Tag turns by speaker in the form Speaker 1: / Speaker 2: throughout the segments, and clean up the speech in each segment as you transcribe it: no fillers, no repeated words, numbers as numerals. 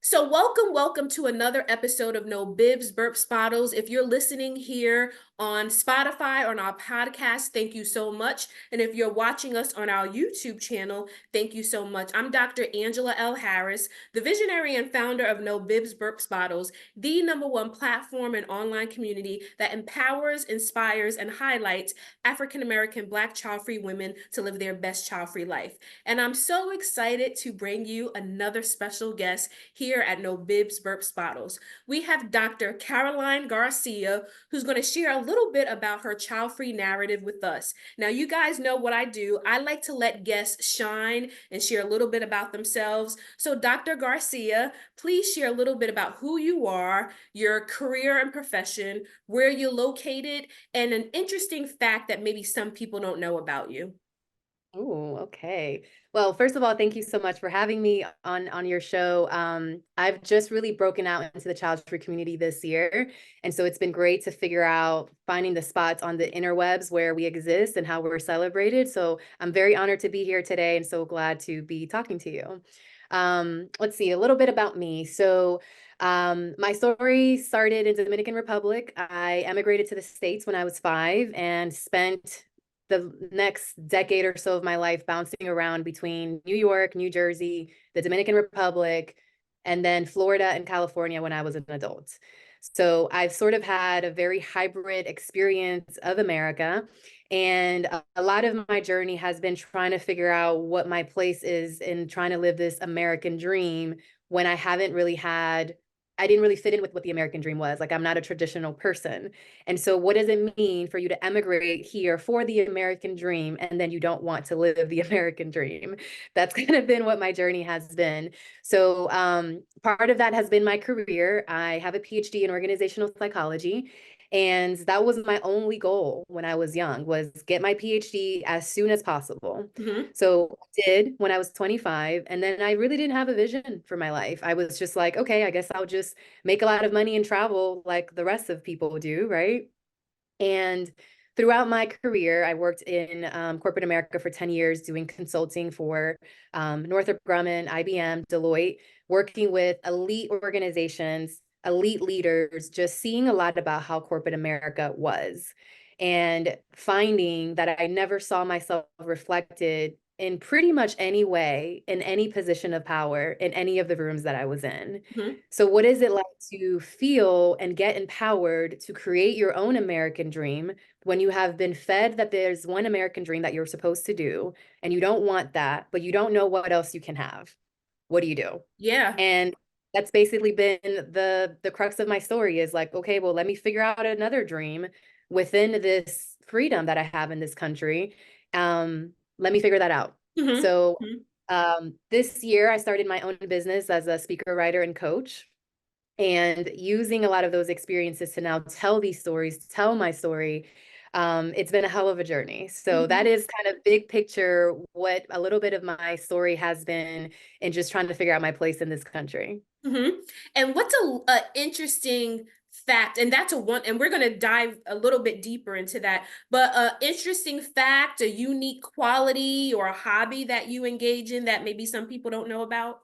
Speaker 1: So welcome to another episode of No Bibs, Burps, Bottles. If you're listening here on Spotify or on our podcast, thank you so much. And if you're watching us on our YouTube channel, thank you so much. I'm Dr. Angela L. Harris, the visionary and founder of No Bibs, Burps, Bottles, the #1 platform and online community that empowers, inspires, and highlights African-American Black child-free women to live their best child-free life. And I'm so excited to bring you another special guest here at No Bibs, Burps, Bottles. We have Dr. CarolLaine Garcia, who's going to share a little bit about her child-free narrative with us. Now, you guys know what I do. I like to let guests shine and share a little bit about themselves. So, Dr. Garcia, please share a little bit about who you are, your career and profession, where you're located, and an interesting fact that maybe some people don't know about you.
Speaker 2: Oh, okay. Well, first of all, thank you so much for having me on your show. I've just really broken out into the child-free community this year, and so it's been great to figure out finding the spots on the interwebs where we exist and how we're celebrated. So I'm very honored to be here today, and so glad to be talking to you. Let's see a little bit about me. My story started in the Dominican Republic. I emigrated to the States when I was 5 and spent the next decade or so of my life bouncing around between New York, New Jersey, the Dominican Republic, and then Florida and California when I was an adult. So I've sort of had a very hybrid experience of America. And a lot of my journey has been trying to figure out what my place is in trying to live this American dream when I didn't really fit in with what the American dream was. Like, I'm not a traditional person. And so what does it mean for you to emigrate here for the American dream and then you don't want to live the American dream? That's kind of been what my journey has been. Part of that has been my career. I have a PhD in organizational psychology. And that was my only goal when I was young, was get my PhD as soon as possible.
Speaker 1: Mm-hmm.
Speaker 2: So I did when I was 25, and then I really didn't have a vision for my life. I was just like, okay, I guess I'll just make a lot of money and travel like the rest of people do, right? And throughout my career, I worked in corporate America for 10 years doing consulting for Northrop Grumman, IBM, Deloitte, working with elite organizations, elite leaders, just seeing a lot about how corporate America was and finding that I never saw myself reflected in pretty much any way, in any position of power, in any of the rooms that I was in.
Speaker 1: Mm-hmm.
Speaker 2: So, what is it like to feel and get empowered to create your own American dream when you have been fed that there's one American dream that you're supposed to do, and you don't want that, but you don't know what else you can have? What do you do?
Speaker 1: Yeah.
Speaker 2: And that's basically been the crux of my story is like, okay, well, let me figure out another dream within this freedom that I have in this country. Let me figure that out.
Speaker 1: Mm-hmm.
Speaker 2: So
Speaker 1: Mm-hmm.
Speaker 2: this year, I started my own business as a speaker, writer, and coach, and using a lot of those experiences to now tell these stories, tell my story. It's been a hell of a journey. So that
Speaker 1: Mm-hmm.
Speaker 2: is kind of big picture what a little bit of my story has been in just trying to figure out my place in this country.
Speaker 1: Mm-hmm. And what's a interesting fact, and that's a one, and we're going to dive a little bit deeper into that, but a interesting fact, a unique quality or a hobby that you engage in that maybe some people don't know about?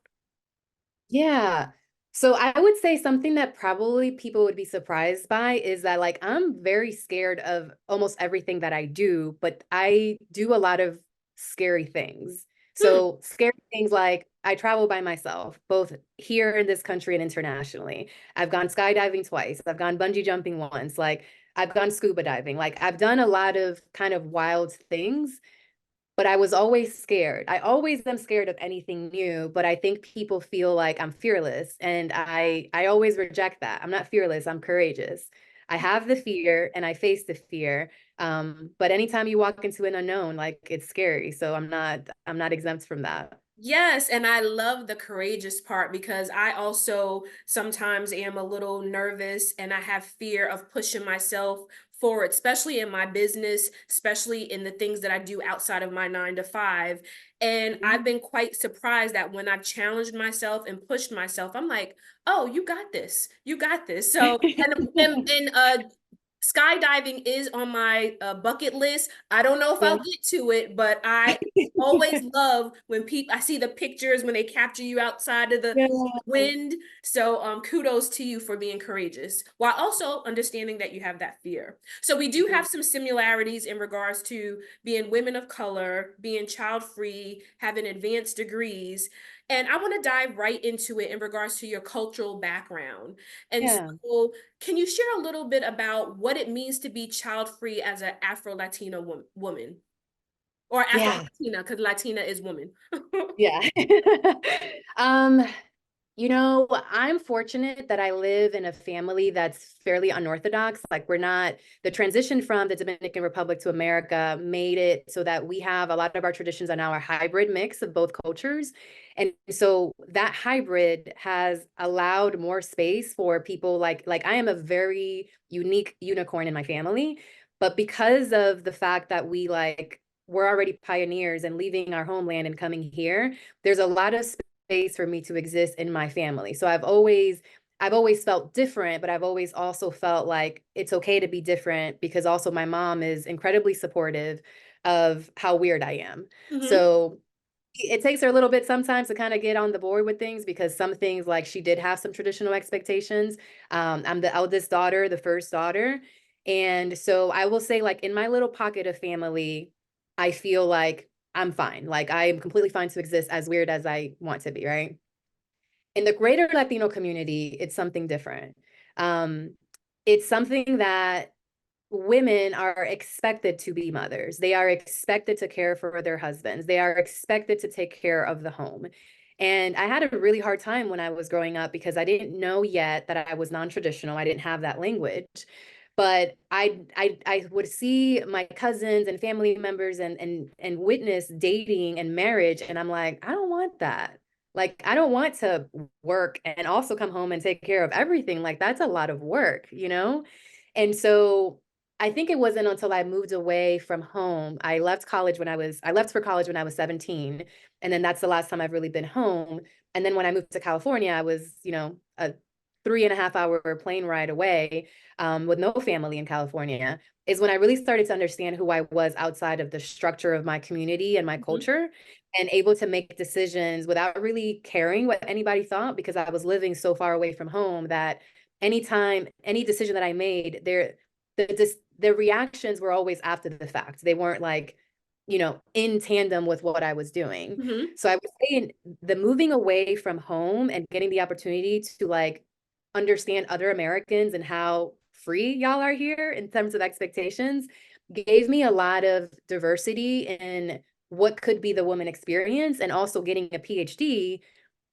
Speaker 2: Yeah. So I would say something that probably people would be surprised by is that like I'm very scared of almost everything that I do, but I do a lot of scary things.
Speaker 1: Hmm.
Speaker 2: So scary things like I travel by myself, both here in this country and internationally. I've gone skydiving twice. I've gone bungee jumping once. Like I've gone scuba diving. Like I've done a lot of kind of wild things, but I was always scared. I always am scared of anything new, but I think people feel like I'm fearless, and I always reject that. I'm not fearless, I'm courageous. I have the fear and I face the fear. But anytime you walk into an unknown, like it's scary. So I'm not exempt from that.
Speaker 1: Yes, and I love the courageous part because I also sometimes am a little nervous and I have fear of pushing myself forward, especially in my business, especially in the things that I do outside of my 9 to 5. And
Speaker 2: Mhm.
Speaker 1: I've been quite surprised that when I've challenged myself and pushed myself, I'm like, oh, you got this. You got this. So, and skydiving is on my bucket list. I don't know if
Speaker 2: Yeah.
Speaker 1: I'll get to it, but I always love when people I see the pictures when they capture you outside of the
Speaker 2: Yeah.
Speaker 1: wind. So kudos to you for being courageous while also understanding that you have that fear. So we do have some similarities in regards to being women of color, being child free, having advanced degrees. And I want to dive right into it in regards to your cultural background. And
Speaker 2: Yeah.
Speaker 1: so, can you share a little bit about what it means to be child free as an Afro-Latina woman or
Speaker 2: Yeah.
Speaker 1: Afro-Latina, because Latina is woman?
Speaker 2: Yeah. Um, You know, I'm fortunate that I live in a family that's fairly unorthodox. Like, we're not, the transition from the Dominican Republic to America made it so that we have a lot of our traditions are now a hybrid mix of both cultures. And so that hybrid has allowed more space for people like I am a very unique unicorn in my family. But because of the fact that we're already pioneers and leaving our homeland and coming here, there's a lot of space for me to exist in my family. So I've always felt different, but I've always also felt like it's okay to be different because also my mom is incredibly supportive of how weird I am.
Speaker 1: Hmm.
Speaker 2: So it takes her a little bit sometimes to kind of get on the board with things because some things like she did have some traditional expectations. I'm the eldest daughter, the first daughter. And so I will say, like, in my little pocket of family, I feel like I'm fine. Like, I am completely fine to exist as weird as I want to be, right? In the greater Latino community, it's something different. Um, it's something that women are expected to be mothers. They are expected to care for their husbands. They are expected to take care of the home. And I had a really hard time when I was growing up because I didn't know yet that I was non-traditional. I didn't have that language. But I would see my cousins and family members and witness dating and marriage. And I'm like, I don't want that. Like, I don't want to work and also come home and take care of everything. Like, that's a lot of work, you know? And so I think it wasn't until I moved away from home. I left for college when I was 17. And then that's the last time I've really been home. And then when I moved to California, I was, a 3.5 hour plane ride away, with no family in California, is when I really started to understand who I was outside of the structure of my community and my
Speaker 1: Hmm.
Speaker 2: culture, and able to make decisions without really caring what anybody thought because I was living so far away from home that anytime, any decision that I made, the reactions were always after the fact. They weren't like, in tandem with what I was doing.
Speaker 1: Hmm.
Speaker 2: So I would say the moving away from home and getting the opportunity to like understand other Americans and how free y'all are here in terms of expectations gave me a lot of diversity in what could be the woman experience, and also getting a PhD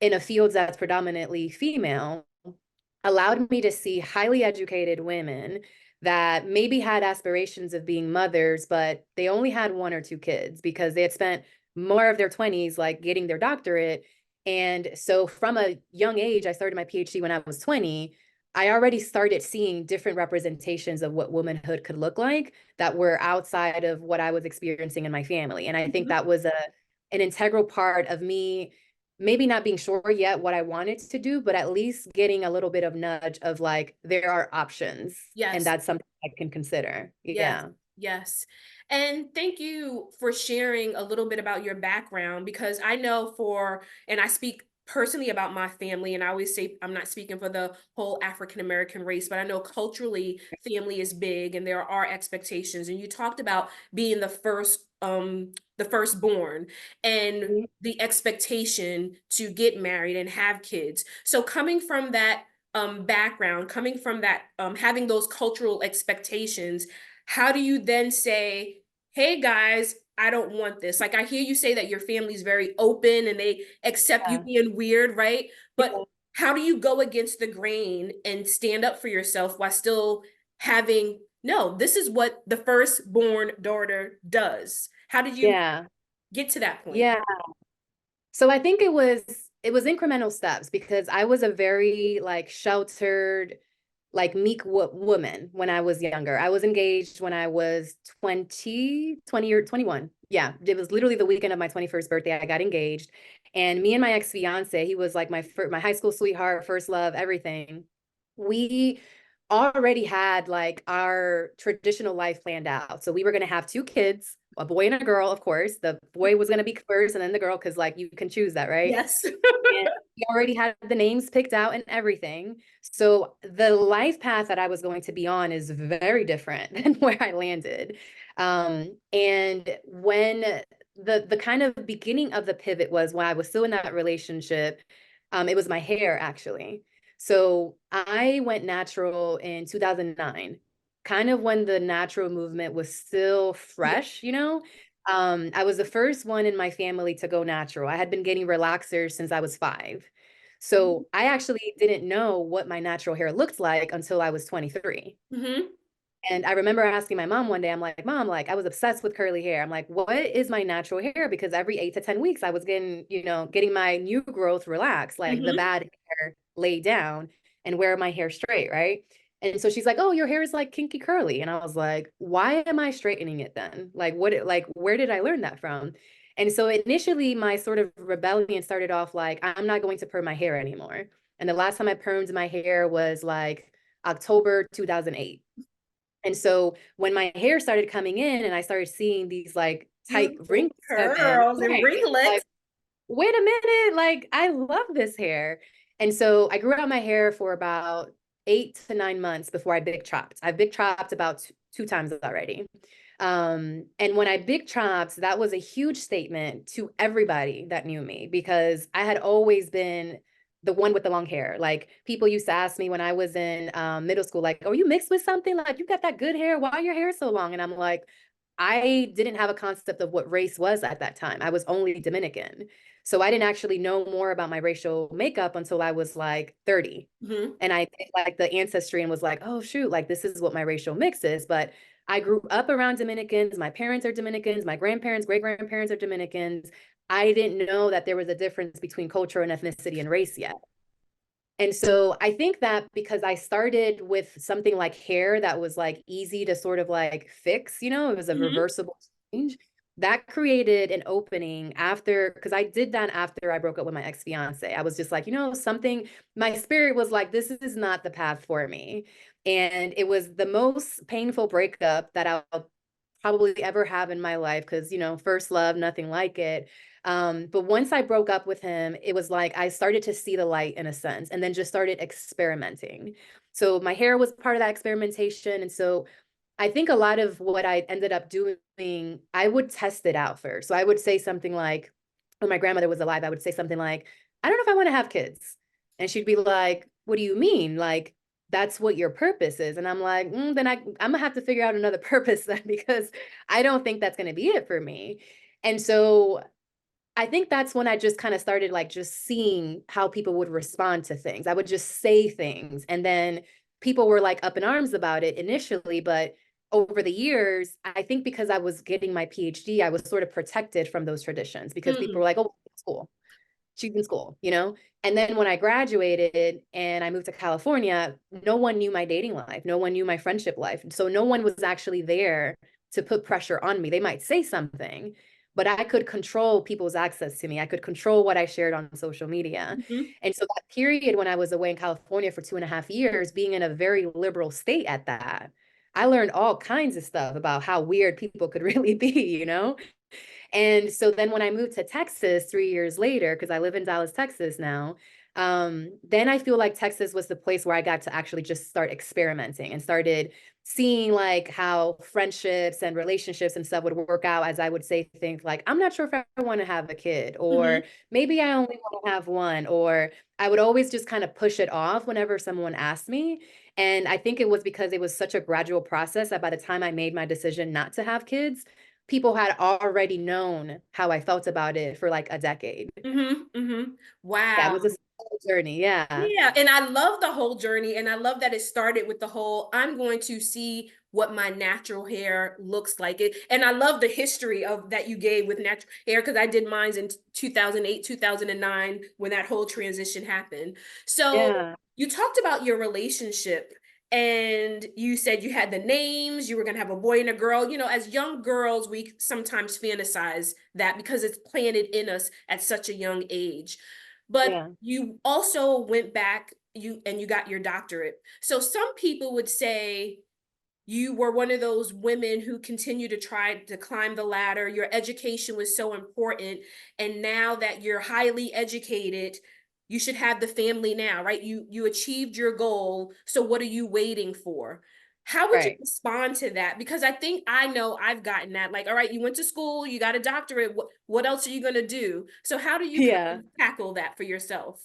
Speaker 2: in a field that's predominantly female allowed me to see highly educated women that maybe had aspirations of being mothers, but they only had one or two kids because they had spent more of their 20s like getting their doctorate. And so from a young age, I started my PhD when I was 20. I already started seeing different representations of what womanhood could look like that were outside of what I was experiencing in my family. And I think
Speaker 1: Hmm.
Speaker 2: that was an integral part of me maybe not being sure yet what I wanted to do, but at least getting a little bit of nudge of like, there are options, and
Speaker 1: Yes.
Speaker 2: that's something I can consider.
Speaker 1: Yes,
Speaker 2: Yeah.
Speaker 1: yes. And thank you for sharing a little bit about your background because I know and I speak personally about my family, and I always say I'm not speaking for the whole African American race, but I know culturally family is big and there are expectations. And you talked about being the firstborn and
Speaker 2: Mhm.
Speaker 1: the expectation to get married and have kids. So coming from that background, coming from that having those cultural expectations, how do you then say, hey guys, I don't want this? Like, I hear you say that your family's very open and they accept you
Speaker 2: Yeah.
Speaker 1: being weird, right? But
Speaker 2: Yeah.
Speaker 1: how do you go against the grain and stand up for yourself while still having, no, this is what the firstborn daughter does? How did you
Speaker 2: Yeah.
Speaker 1: get to that point?
Speaker 2: Yeah. So I think it was incremental steps because I was a very like sheltered, like meek woman when I was younger. I was engaged when I was 20 or 21. Yeah, it was literally the weekend of my 21st birthday. I got engaged, and me and my ex-fiance, he was like my high school sweetheart, first love, everything. We already had like our traditional life planned out. So we were going to have two kids, a boy and a girl, of course. The boy was going to be first and then the girl, because like you can choose that, right?
Speaker 1: Yes.
Speaker 2: And we already had the names picked out and everything. So the life path that I was going to be on is very different than where I landed. And when the kind of beginning of the pivot was when I was still in that relationship, it was my hair actually. So I went natural in 2009, kind of when the natural movement was still
Speaker 1: Yeah.
Speaker 2: fresh, you know? I was the first one in my family to go natural. I had been getting relaxers since I was 5. So I actually didn't know what my natural hair looked like until I was 23.
Speaker 1: Mm-hmm.
Speaker 2: And I remember asking my mom one day, I'm like, Mom, like I was obsessed with curly hair. I'm like, what is my natural hair? Because every 8 to 10 weeks, I was getting, getting my new growth relaxed, like the
Speaker 1: Mm-hmm.
Speaker 2: bad hair laid down and wear my hair straight, right? And so she's like, oh, your hair is like kinky curly. And I was like, why am I straightening it then? Like, where did I learn that from? And so initially, my sort of rebellion started off like, I'm not going to perm my hair anymore. And the last time I permed my hair was like October 2008. And so when my hair started coming in and I started seeing these like tight
Speaker 1: Beautiful
Speaker 2: wrinkles come in,
Speaker 1: curls and
Speaker 2: right, it was
Speaker 1: ringlets.
Speaker 2: like, wait a minute, like I love this hair. And so I grew out my hair for about 8 to 9 months before I big chopped. I big chopped about two times already. And when I big chopped, that was a huge statement to everybody that knew me because I had always been the one with the long hair. Like people used to ask me when I was in middle school, like, "Oh, you mixed with something? Like you got that good hair? Why your hair so long?" And I'm like, I didn't have a concept of what race was at that time. I was only Dominican. So I didn't actually know more about my racial makeup until I was like 30.
Speaker 1: Mm-hmm.
Speaker 2: And I did like the ancestry and was like, oh shoot, like this is what my racial mix is. But I grew up around Dominicans. My parents are Dominicans. My grandparents, great grandparents are Dominicans. I didn't know that there was a difference between culture and ethnicity and race yet. And so I think that because I started with something like hair that was like easy to sort of like fix, it was a
Speaker 1: Mm-hmm.
Speaker 2: reversible change. That created an opening after, because I did that after I broke up with my ex-fiance. I was just like, something, my spirit was like, this is not the path for me. And it was the most painful breakup that I'll probably ever have in my life because, first love, nothing like it. But once I broke up with him, it was like I started to see the light in a sense and then just started experimenting. So my hair was part of that experimentation. And so I think a lot of what I ended up doing, I would test it out first. So I would say something like, when my grandmother was alive, I would say something like, I don't know if I want to have kids. And she'd be like, what do you mean? Like, that's what your purpose is. And I'm like, then I'm gonna have to figure out another purpose then because I don't think that's gonna be it for me. And so I think that's when I just kind of started like just seeing how people would respond to things. I would just say things and then people were like up in arms about it initially, but over the years, I think because I was getting my PhD, I was sort of protected from those traditions because people were like, oh, school. She's in school, And then when I graduated and I moved to California, no one knew my dating life. No one knew my friendship life. So no one was actually there to put pressure on me. They might say something, but I could control people's access to me. I could control what I shared on social media.
Speaker 1: Mm-hmm.
Speaker 2: And so that period when I was away in California for 2.5 years, being in a very liberal state at that, I learned all kinds of stuff about how weird people could really be. And so then when I moved to Texas 3 years later, because I live in Dallas, Texas now, then I feel like Texas was the place where I got to actually just start experimenting and started seeing like how friendships and relationships and stuff would work out as I would say things like, I'm not sure if I want to have a kid,
Speaker 1: Mm-hmm.
Speaker 2: or maybe I only want to have one, or I would always just kind of push it off whenever someone asked me. And I think it was because it was such a gradual process that by the time I made my decision not to have kids, people had already known how I felt about it for like a decade.
Speaker 1: Mm-hmm. Mm-hmm.
Speaker 2: Yeah, it
Speaker 1: Wow.
Speaker 2: was a slow journey. Yeah.
Speaker 1: Yeah, and I love the whole journey, and I love that it started with the whole I'm going to see what my natural hair looks like. And I love the history of that you gave with natural hair because I did mine in 2008, 2009 when that whole transition happened. So
Speaker 2: Yeah.
Speaker 1: you talked about your relationship and you said you had the names, you were going to have a boy and a girl. As young girls, we sometimes fantasize that because it's planted in us at such a young age. But
Speaker 2: Yeah.
Speaker 1: you also went back you got your doctorate. So some people would say you were one of those women who continue to try to climb the ladder. Your education was so important. And now that you're highly educated, you should have the family now, right? You achieved your goal. So what are you waiting for? How would you
Speaker 2: Right.
Speaker 1: respond to that? Because I think I know I've gotten that. Like, all right, you went to school, you got a doctorate. What else are you going to do? So how do you kind
Speaker 2: Yeah.
Speaker 1: of tackle that for yourself?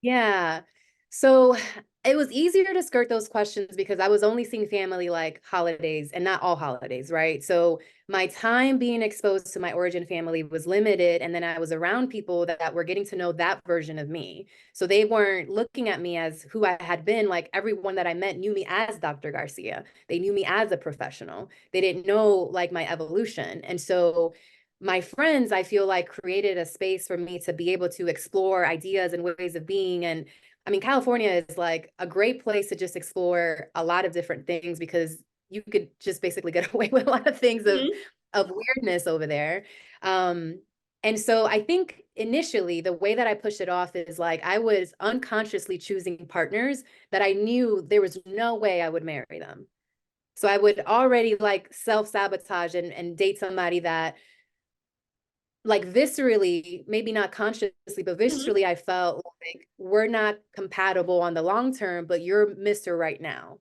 Speaker 2: Yeah. So it was easier to skirt those questions because I was only seeing family like holidays and not all holidays, right? So my time being exposed to my origin family was limited. And then I was around people that were getting to know that version of me. So they weren't looking at me as who I had been. Like everyone that I met knew me as Dr. Garcia. They knew me as a professional. They didn't know like my evolution. And so my friends, I feel like, created a space for me to be able to explore ideas and ways of being. And I mean, California is like a great place to just explore a lot of different things because you could just basically get away with a lot of things
Speaker 1: Mhm.
Speaker 2: of weirdness over there. Um, and so I think initially the way that I pushed it off is like I was unconsciously choosing partners that I knew there was no way I would marry them. So I would already like self-sabotage and date somebody that like viscerally, maybe not consciously, but
Speaker 1: Mhm.
Speaker 2: viscerally, I felt like we're not compatible on the long term, but you're Mr. Right now.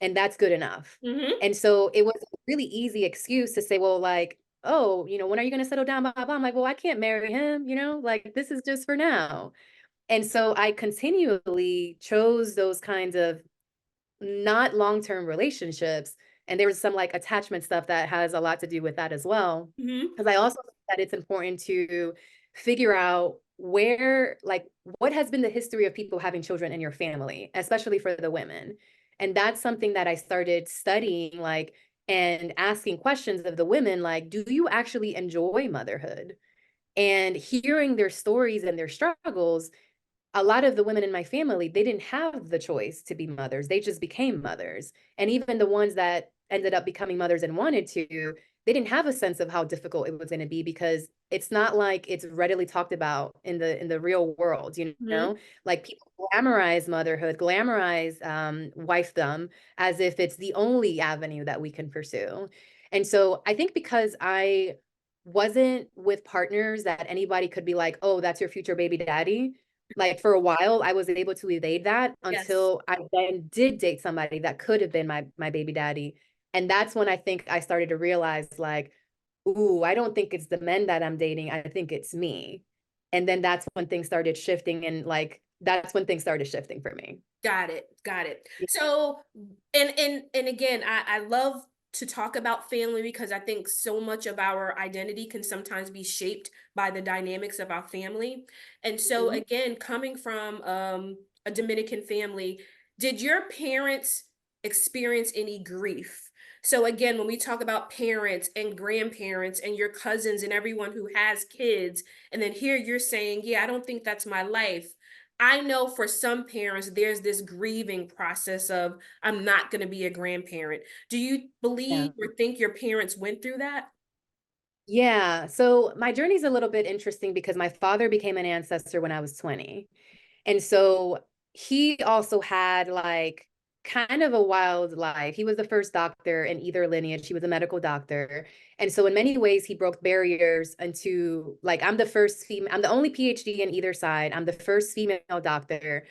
Speaker 2: And that's good enough.
Speaker 1: Mhm.
Speaker 2: And so it was a really easy excuse to say, well, like, oh, when are you going to settle down? Blah, blah, blah. I'm like, well, I can't marry him, like this is just for now. And so I continually chose those kinds of not long-term relationships. And there was some like attachment stuff that has a lot to do with that as well.
Speaker 1: Mhm.
Speaker 2: Because I also think that it's important to figure out where, like, what has been the history of people having children in your family, especially for the women. And that's something that I started studying, like, and asking questions of the women, like, do you actually enjoy motherhood? And hearing their stories and their struggles, a lot of the women in my family, they didn't have the choice to be mothers. They just became mothers. And even the ones that ended up becoming mothers and wanted to, they didn't have a sense of how difficult it was going to be because it's not like it's readily talked about in the real world,
Speaker 1: Mhm.
Speaker 2: Like people glamorize motherhood, glamorize wifedom as if it's the only avenue that we can pursue. And so I think because I wasn't with partners that anybody could be like, oh, that's your future baby daddy, like, for a while, I was able to evade that
Speaker 1: Yes.
Speaker 2: until I then did date somebody that could have been my baby daddy, and that's when I think I started to realize, like, "Ooh, I don't think it's the men that I'm dating, I think it's me." And then that's when things started shifting and, like, that's when things started shifting for me.
Speaker 1: Got it. Got it.
Speaker 2: Yeah.
Speaker 1: So, and again, I love to talk about family because I think so much of our identity can sometimes be shaped by the dynamics of our family. And so,
Speaker 2: Mhm.
Speaker 1: again, coming from a Dominican family, did your parents experience any grief? So again, when we talk about parents and grandparents and your cousins and everyone who has kids, and then here you're saying, yeah, I don't think that's my life. I know for some parents, there's this grieving process of, I'm not going to be a grandparent. Do you believe
Speaker 2: Yeah.
Speaker 1: or think your parents went through that?
Speaker 2: Yeah, so my journey's a little bit interesting because my father became an ancestor when I was 20. And so he also had like kind of a wild life. He was the first doctor in either lineage. He was a medical doctor. And so in many ways he broke barriers into like I'm the first female, I'm the only PhD in either side. I'm the first female doctor.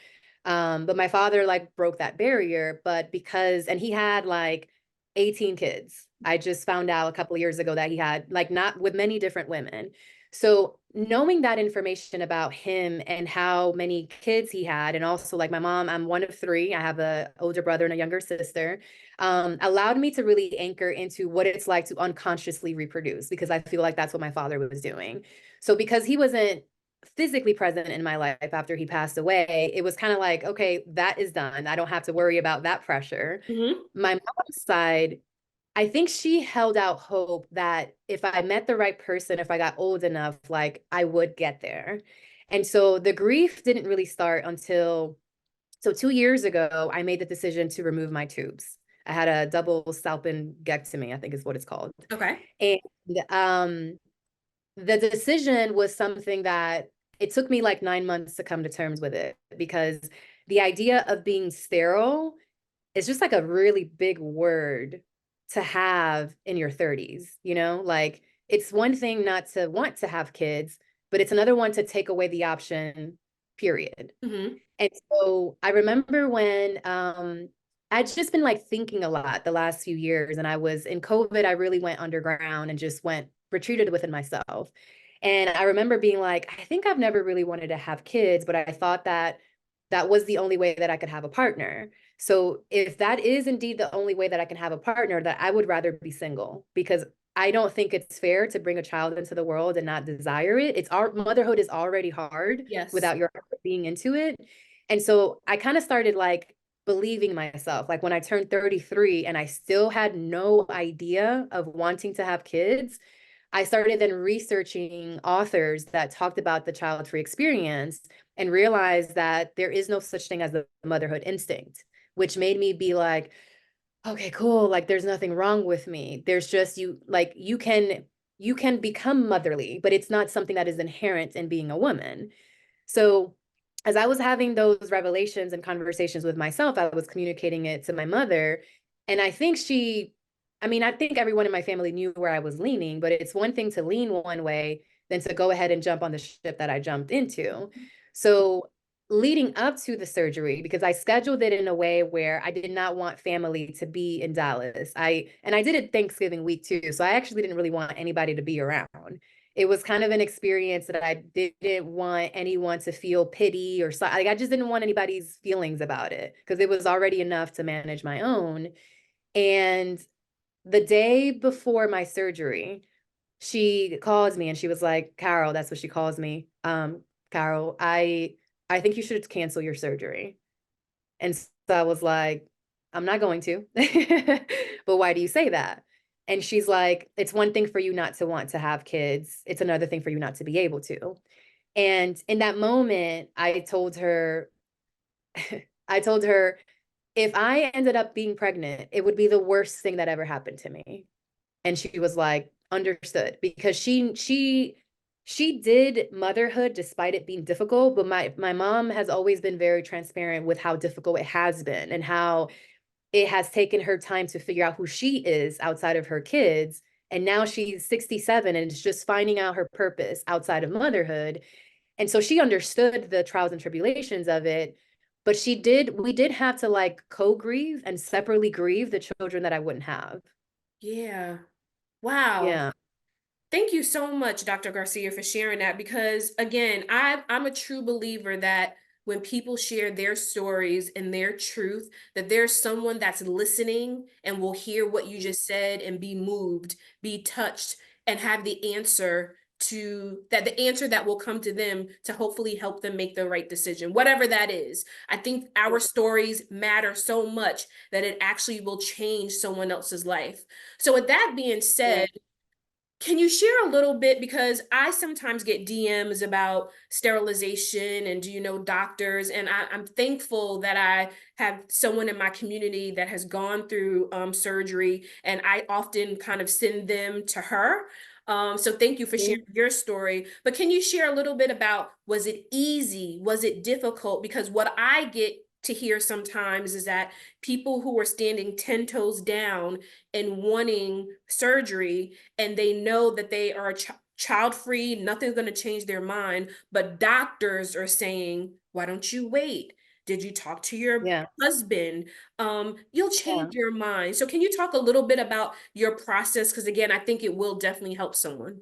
Speaker 2: But my father like broke that barrier, but because and he had like 18 kids. I just found out a couple of years ago that he had like not with many different women. So knowing that information about him and how many kids he had, and also like my mom, I'm one of three. I have a older brother and a younger sister, allowed me to really anchor into what it's like to unconsciously reproduce because I feel like that's what my father was doing. So because he wasn't physically present in my life after he passed away, it was kind of like, okay, that is done. I don't have to worry about that pressure.
Speaker 1: Hmm.
Speaker 2: My mom's side, I think she held out hope that if I met the right person, if I got old enough, like I would get there. And so the grief didn't really start until, so 2 years ago, I made the decision to remove my tubes. I had a double salpingectomy, I think is what it's called.
Speaker 1: Okay.
Speaker 2: And um, the decision was something that it took me like 9 months to come to terms with it because the idea of being sterile is just like a really big word to have in your 30s, you know? Like it's one thing not to want to have kids, but it's another one to take away the option, period.
Speaker 1: Mm-hmm.
Speaker 2: And so I remember when I'd just been like thinking a lot the last few years, and I was in COVID, I really went underground and just went retreated within myself. And I remember being like, I think I've never really wanted to have kids, but I thought that that was the only way that I could have a partner. So if that is indeed the only way that I can have a partner, that I would rather be single because I don't think it's fair to bring a child into the world and not desire it. It's our motherhood is already hard
Speaker 1: Yes.
Speaker 2: without your being into it. And so I kind of started like believing myself. Like when I turned 33 and I still had no idea of wanting to have kids, I started then researching authors that talked about the child-free experience and realized that there is no such thing as the motherhood instinct, which made me be like, okay, cool. Like there's nothing wrong with me. There's just you like you can become motherly, but it's not something that is inherent in being a woman. So as I was having those revelations and conversations with myself, I was communicating it to my mother. And I think I mean, I think everyone in my family knew where I was leaning, but it's one thing to lean one way than to go ahead and jump on the ship that I jumped into. So leading up to the surgery, because I scheduled it in a way where I did not want family to be in Dallas. And I did it Thanksgiving week too. So I actually didn't really want anybody to be around. It was kind of an experience that I didn't want anyone to feel pity or so, like I just didn't want anybody's feelings about it because it was already enough to manage my own. And the day before my surgery, she calls me and she was like, Carol, that's what she calls me. Carol, I think you should cancel your surgery. And so I was like, I'm not going to. But why do you say that? And she's like, it's one thing for you not to want to have kids. It's another thing for you not to be able to. And in that moment, I told her, if I ended up being pregnant, it would be the worst thing that ever happened to me. And she was like, understood, because she did motherhood despite it being difficult, but my mom has always been very transparent with how difficult it has been and how it has taken her time to figure out who she is outside of her kids. And now she's 67 and is just finding out her purpose outside of motherhood. And so she understood the trials and tribulations of it, but we did have to like co-grieve and separately grieve the children that I wouldn't have.
Speaker 1: Yeah. Wow.
Speaker 2: Yeah.
Speaker 1: Thank you so much, Dr. Garcia, for sharing that because, again, I'm a true believer that when people share their stories and their truth, that there's someone that's listening and will hear what you just said and be moved, be touched, and have the answer that will come to them to hopefully help them make the right decision, whatever that is. I think our stories matter so much that it actually will change someone else's life. So, with that being
Speaker 2: Yeah.
Speaker 1: said, can you share a little bit? Because I sometimes get DMs about sterilization and do you know doctors? And I'm thankful that I have someone in my community that has gone through surgery, and I often kind of send them to her. So thank you for sharing your story. But can you share a little bit about, was it easy? Was it difficult? Because what I get to hear sometimes is that people who are standing 10 toes down and wanting surgery, and they know that they are child free, nothing's going to change their mind, but doctors are saying, why don't you wait? Did you talk to your
Speaker 2: Yeah.
Speaker 1: husband? You'll
Speaker 2: Yeah.
Speaker 1: change your mind. So can you talk a little bit about your process? Because again, I think it will definitely help someone.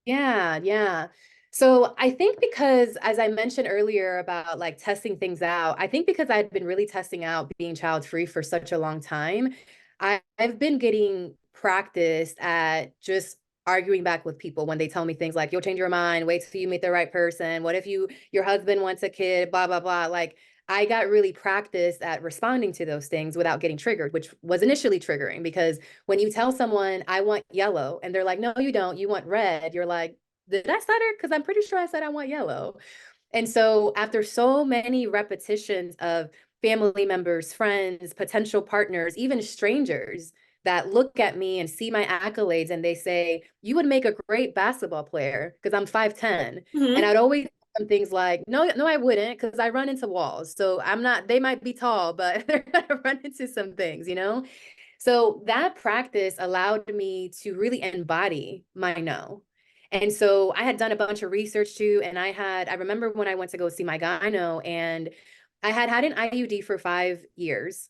Speaker 2: Yeah, yeah. So I think because, as I mentioned earlier about like testing things out, I think because I've been really testing out being child free for such a long time, I've been getting practiced at just arguing back with people when they tell me things like, you'll change your mind, wait till you meet the right person. What if your husband wants a kid, blah, blah, blah. Like I got really practiced at responding to those things without getting triggered, which was initially triggering because when you tell someone, I want yellow, and they're like, no, you don't, you want red, you're like, did I stutter? Because I'm pretty sure I said I want yellow. And so after so many repetitions of family members, friends, potential partners, even strangers that look at me and see my accolades and they say, you would make a great basketball player because I'm 5'10". And
Speaker 1: Mhm.
Speaker 2: I'd always some things like, no, no, I wouldn't, because I run into walls. So I'm not, they might be tall, but they're gonna run into some things, you know? So that practice allowed me to really embody my no. And so I had done a bunch of research too. And I remember when I went to go see my gyno, and I had had an IUD for 5 years,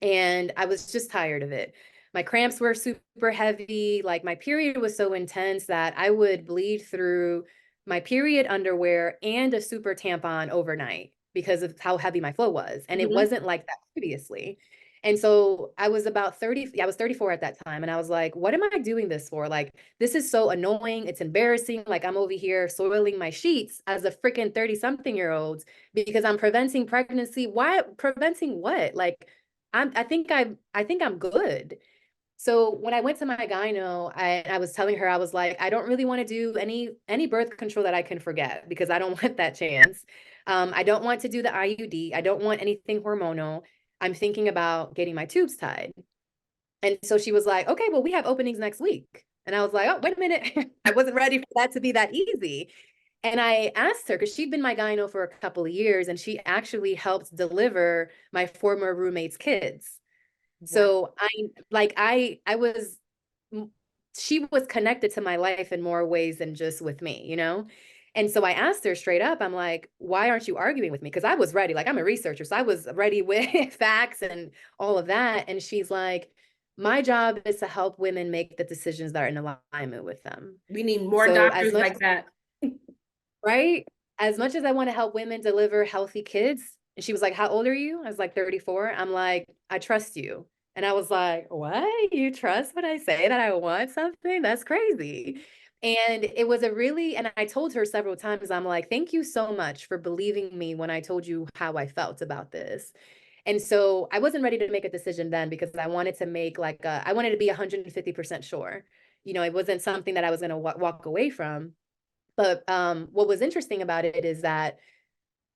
Speaker 2: and I was just tired of it. My cramps were super heavy. Like my period was so intense that I would bleed through my period underwear and a super tampon overnight because of how heavy my flow was. And it
Speaker 1: Mhm.
Speaker 2: wasn't like that previously. And so I was about 30, I was 34 at that time. And I was like, what am I doing this for? Like, this is so annoying. It's embarrassing. Like, I'm over here soiling my sheets as a freaking 30-something-year-old because I'm preventing pregnancy. Why preventing what? Like, I think I'm good. So when I went to my gyno, I was telling her, I was like, I don't really want to do any birth control that I can forget because I don't want that chance. I don't want to do the IUD. I don't want anything hormonal. I'm thinking about getting my tubes tied. And so she was like, okay, well, we have openings next week. And I was like, oh, wait a minute. I wasn't ready for that to be that easy. And I asked her, because she'd been my gyno for a couple of years, and she actually helped deliver my former roommate's kids.
Speaker 1: Wow.
Speaker 2: So I was, she was connected to my life in more ways than just with me, you know? And so I asked her straight up, I'm like, why aren't you arguing with me? Because I was ready. Like, I'm a researcher, so I was ready with facts and all of that. And she's like, my job is to help women make the decisions that are in alignment with them.
Speaker 1: We need more
Speaker 2: So as
Speaker 1: doctors
Speaker 2: much,
Speaker 1: like that.
Speaker 2: right? As much as I want to help women deliver healthy kids, and she was like, how old are you? I was like, 34. I'm like, I trust you. And I was like, what? You trust when I say that I want something? That's crazy. And it was a really, and I told her several times, I'm like, thank you so much for believing me when I told you how I felt about this. And so I wasn't ready to make a decision then because I wanted to make like I wanted to be 150% sure. You know, it wasn't something that I was going to walk away from. But what was interesting about it is that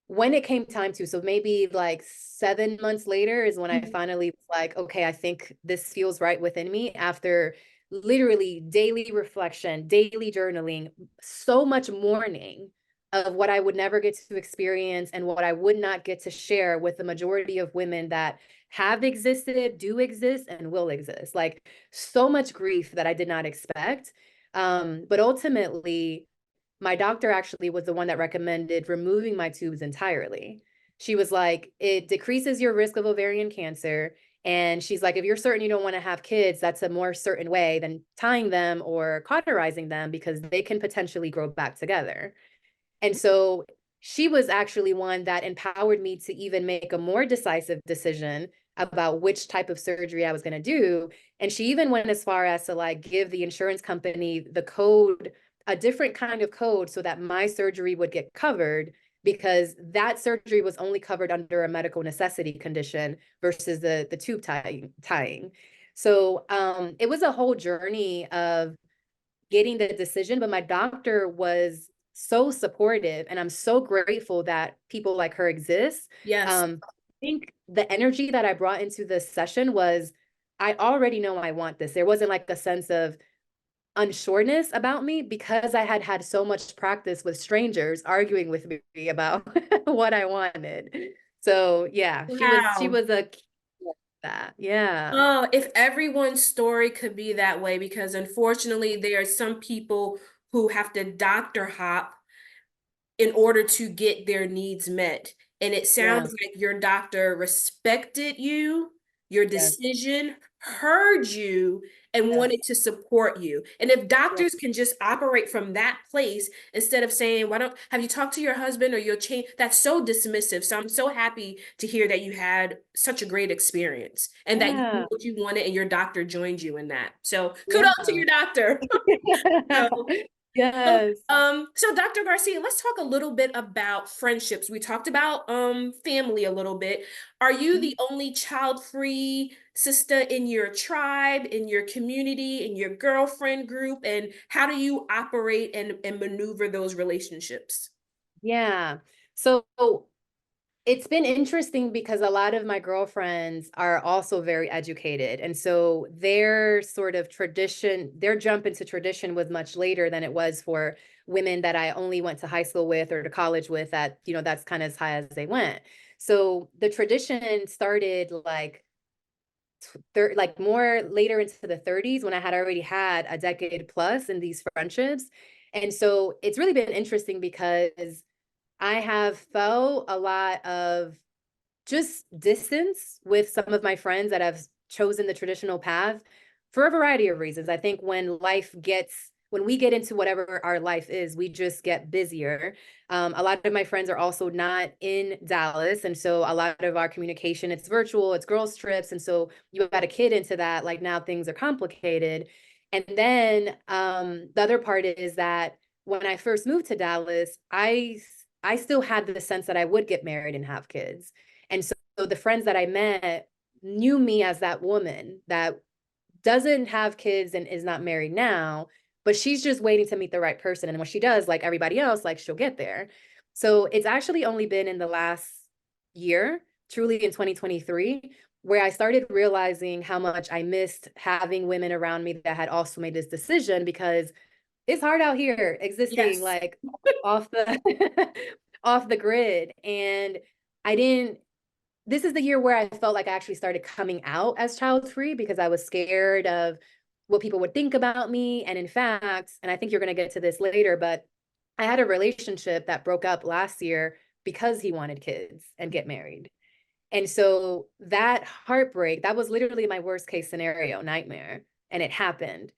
Speaker 2: when it came time to, so maybe like 7 months later is when I
Speaker 1: Mhm.
Speaker 2: finally was like, okay, I think this feels right within me after literally daily reflection, daily journaling, so much mourning of what I would never get to experience and what I would not get to share with the majority of women that have existed, do exist, and will exist. Like so much grief that I did not expect. But ultimately, my doctor actually was the one that recommended removing my tubes entirely. She was like, it decreases your risk of ovarian cancer. And she's like, if you're certain you don't want to have kids, that's a more certain way than tying them or cauterizing them because they can potentially grow back together. And so she was actually one that empowered me to even make a more decisive decision about which type of surgery I was going to do. And she even went as far as to like give the insurance company the code, a different kind of code, so that my surgery would get covered because that surgery was only covered under a medical necessity condition versus the tube tying. So it was a whole journey of getting the decision, but my doctor was so supportive, and I'm so grateful that people like her exist.
Speaker 1: Yes.
Speaker 2: I think the energy that I brought into this session was, I already know I want this. There wasn't like a sense of unsureness about me because I had had so much practice with strangers arguing with me about what I wanted. So yeah, she
Speaker 1: Wow.
Speaker 2: was a key to that. Yeah.
Speaker 1: Oh, if everyone's story could be that way, because unfortunately, there are some people who have to doctor hop in order to get their needs met. And it
Speaker 2: Yeah.
Speaker 1: sounds like your doctor respected you, your
Speaker 2: Yes.
Speaker 1: decision, heard you, and
Speaker 2: Yes.
Speaker 1: wanted to support you. And if
Speaker 2: Yes.
Speaker 1: doctors can just operate from that place instead of saying, why don't have you talked to your husband or your change? That's so dismissive. So I'm so happy to hear that you had such a great experience and that you knew
Speaker 2: Yeah.
Speaker 1: what you wanted and your doctor joined you in that. So kudos to
Speaker 2: Yeah.
Speaker 1: your doctor. So so,
Speaker 2: Yes.
Speaker 1: so Dr. Garcia, let's talk a little bit about friendships. We talked about family a little bit. Are you
Speaker 2: Mhm.
Speaker 1: the only child-free sister in your tribe, in your community, in your girlfriend group? And how do you operate and maneuver those relationships?
Speaker 2: Yeah. So it's been interesting because a lot of my girlfriends are also very educated. And so their sort of tradition, their jump into tradition was much later than it was for women that I only went to high school with or to college with that, you know, that's kind of as high as they went. So the tradition started like more later into the 30s when I had already had a decade plus in these friendships. And so it's really been interesting because I have felt a lot of just distance with some of my friends that have chosen the traditional path for a variety of reasons. I think when we get into whatever our life is, we just get busier. A lot of my friends are also not in Dallas. And so a lot of our communication, it's virtual, it's girls' trips. And so you got a kid into that, like now things are complicated. And then the other part is that when I first moved to Dallas, I still had the sense that I would get married and have kids. And so the friends that I met knew me as that woman that doesn't have kids and is not married now, but she's just waiting to meet the right person. And when she does, like everybody else, like she'll get there. So it's actually only been in the last year, truly in 2023, where I started realizing how much I missed having women around me that had also made this decision, because it's hard out here existing
Speaker 1: Yes.
Speaker 2: like off the off the grid. And I didn't this is the year where I felt like I actually started coming out as child free because I was scared of what people would think about me. And in fact, and I think you're going to get to this later, but I had a relationship that broke up last year because he wanted kids and get married. And so that heartbreak, that was literally my worst case scenario, nightmare, and it happened.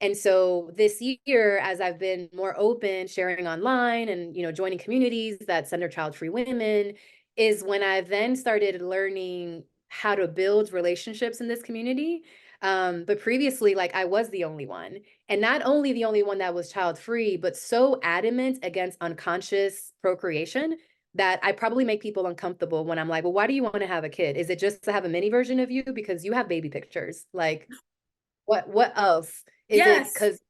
Speaker 2: And so this year, as I've been more open, sharing online and, you know, joining communities that center child-free women, is when I then started learning how to build relationships in this community. But previously, like I was the only one, and not only the only one that was child-free, but so adamant against unconscious procreation that I probably make people uncomfortable when I'm like, well, why do you want to have a kid? Is it just to have a mini version of you? Because you have baby pictures. Like, what else? Is it
Speaker 1: Yes.
Speaker 2: because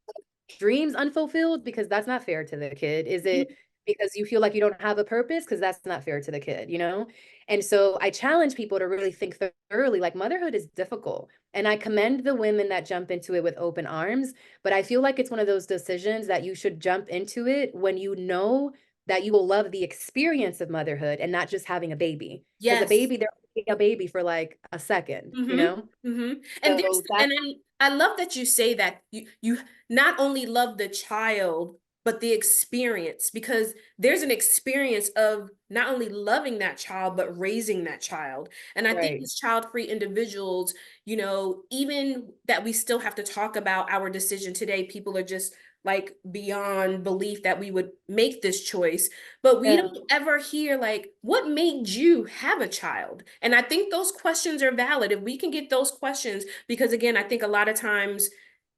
Speaker 2: dreams unfulfilled? Because that's not fair to the kid. Is it because you feel like you don't have a purpose? Because that's not fair to the kid, you know? And so I challenge people to really think thoroughly. Like, motherhood is difficult. And I commend the women that jump into it with open arms. But I feel like it's one of those decisions that you should jump into it when you know that you will love the experience of motherhood and not just having a baby. Because a
Speaker 1: Yes.
Speaker 2: baby, they're a baby for like a second, you
Speaker 1: Mm-hmm.
Speaker 2: know?
Speaker 1: Mm-hmm.
Speaker 2: So that,
Speaker 1: And I love that you say that you not only love the child, but the experience, because there's an experience of not only loving that child, but raising that child. And I think
Speaker 2: right.
Speaker 1: as child-free individuals, you know, even that we still have to talk about our decision today, people are just like beyond belief that we would make this choice, but we
Speaker 2: Yeah.
Speaker 1: don't ever hear like what made you have a child. And I think those questions are valid if we can get those questions, because again, I think a lot of times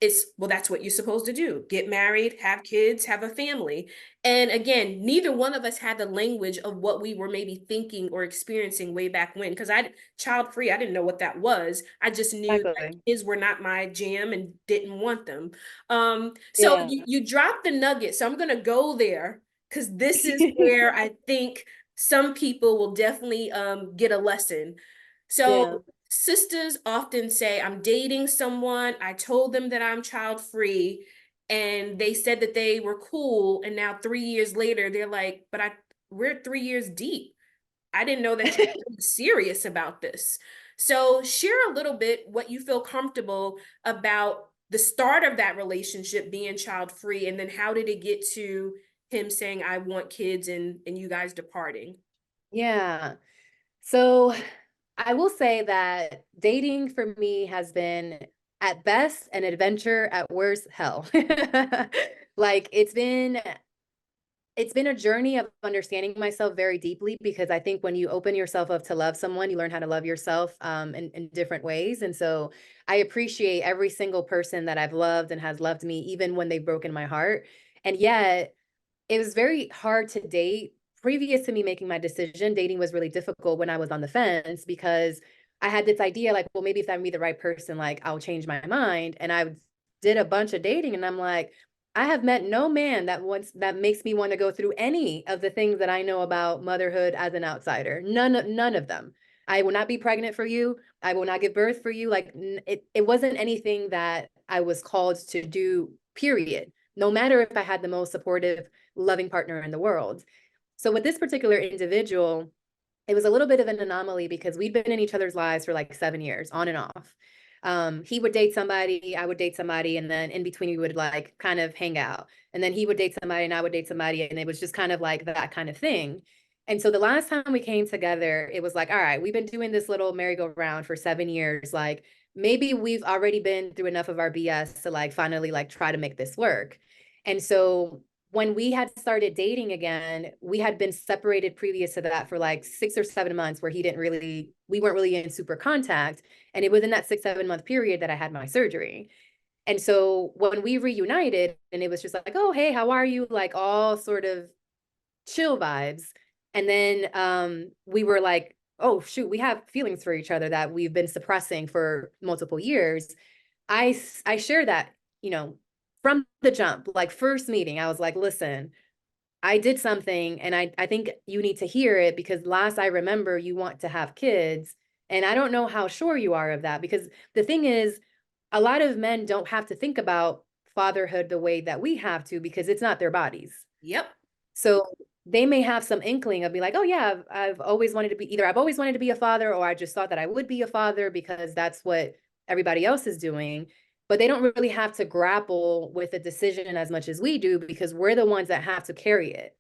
Speaker 1: it's, well, that's what you're supposed to do: get married, have kids, have a family. And again, neither one of us had the language of what we were maybe thinking or experiencing way back when, because I child free, I didn't know what that was. I just knew that
Speaker 2: Exactly.
Speaker 1: kids were not my jam and didn't want them. So
Speaker 2: Yeah.
Speaker 1: you dropped the nugget, so I'm going to go there, because this is where I think some people will definitely get a lesson.
Speaker 2: Yeah.
Speaker 1: So sisters often say, I'm dating someone, I told them that I'm child free, and they said that they were cool, and now 3 years later they're like, but we're 3 years deep. I didn't know that you were serious about this. So share a little bit what you feel comfortable about the start of that relationship being child free, and then how did it get to him saying, I want kids, and you guys departing?
Speaker 2: Yeah. So I will say that dating for me has been at best an adventure, at worst hell. Like it's been a journey of understanding myself very deeply, because I think when you open yourself up to love someone, you learn how to love yourself in different ways. And so I appreciate every single person that I've loved and has loved me, even when they've broken my heart. And yet it was very hard to date. Previous to me making my decision, dating was really difficult when I was on the fence, because I had this idea like, well, maybe if I meet the right person, like I'll change my mind. And I did a bunch of dating and I'm like, I have met no man that makes me want to go through any of the things that I know about motherhood as an outsider. None of them. I will not be pregnant for you. I will not give birth for you. Like it wasn't anything that I was called to do, period. no matter if I had the most supportive, loving partner in the world. So with this particular individual, it was a little bit of an anomaly because we'd been in each other's lives for like 7 years, on and off. He would date somebody, I would date somebody, and then in between we would like kind of hang out. And then he would date somebody and I would date somebody, and it was just kind of like that kind of thing. And so the last time we came together, it was like, all right, we've been doing this little merry-go-round for 7 years. Like maybe we've already been through enough of our BS to like finally like try to make this work. And so when we had started dating again, we had been separated previous to that for like 6 or 7 months where we weren't really in super contact. And it was in that 6, 7 month period that I had my surgery. And so when we reunited and it was just like, oh, hey, how are you? Like all sort of chill vibes. And then we were like, oh, shoot, we have feelings for each other that we've been suppressing for multiple years. I share that, you know, from the jump, like first meeting, I was like, listen, I did something and I think you need to hear it because last I remember you want to have kids. And I don't know how sure you are of that because the thing is, a lot of men don't have to think about fatherhood the way that we have to because it's not their bodies.
Speaker 1: Yep.
Speaker 2: So they may have some inkling of be like, oh yeah, I've always wanted to be either I've always wanted to be a father or I just thought that I would be a father because that's what everybody else is doing. But they don't really have to grapple with a decision as much as we do because we're the ones that have to carry it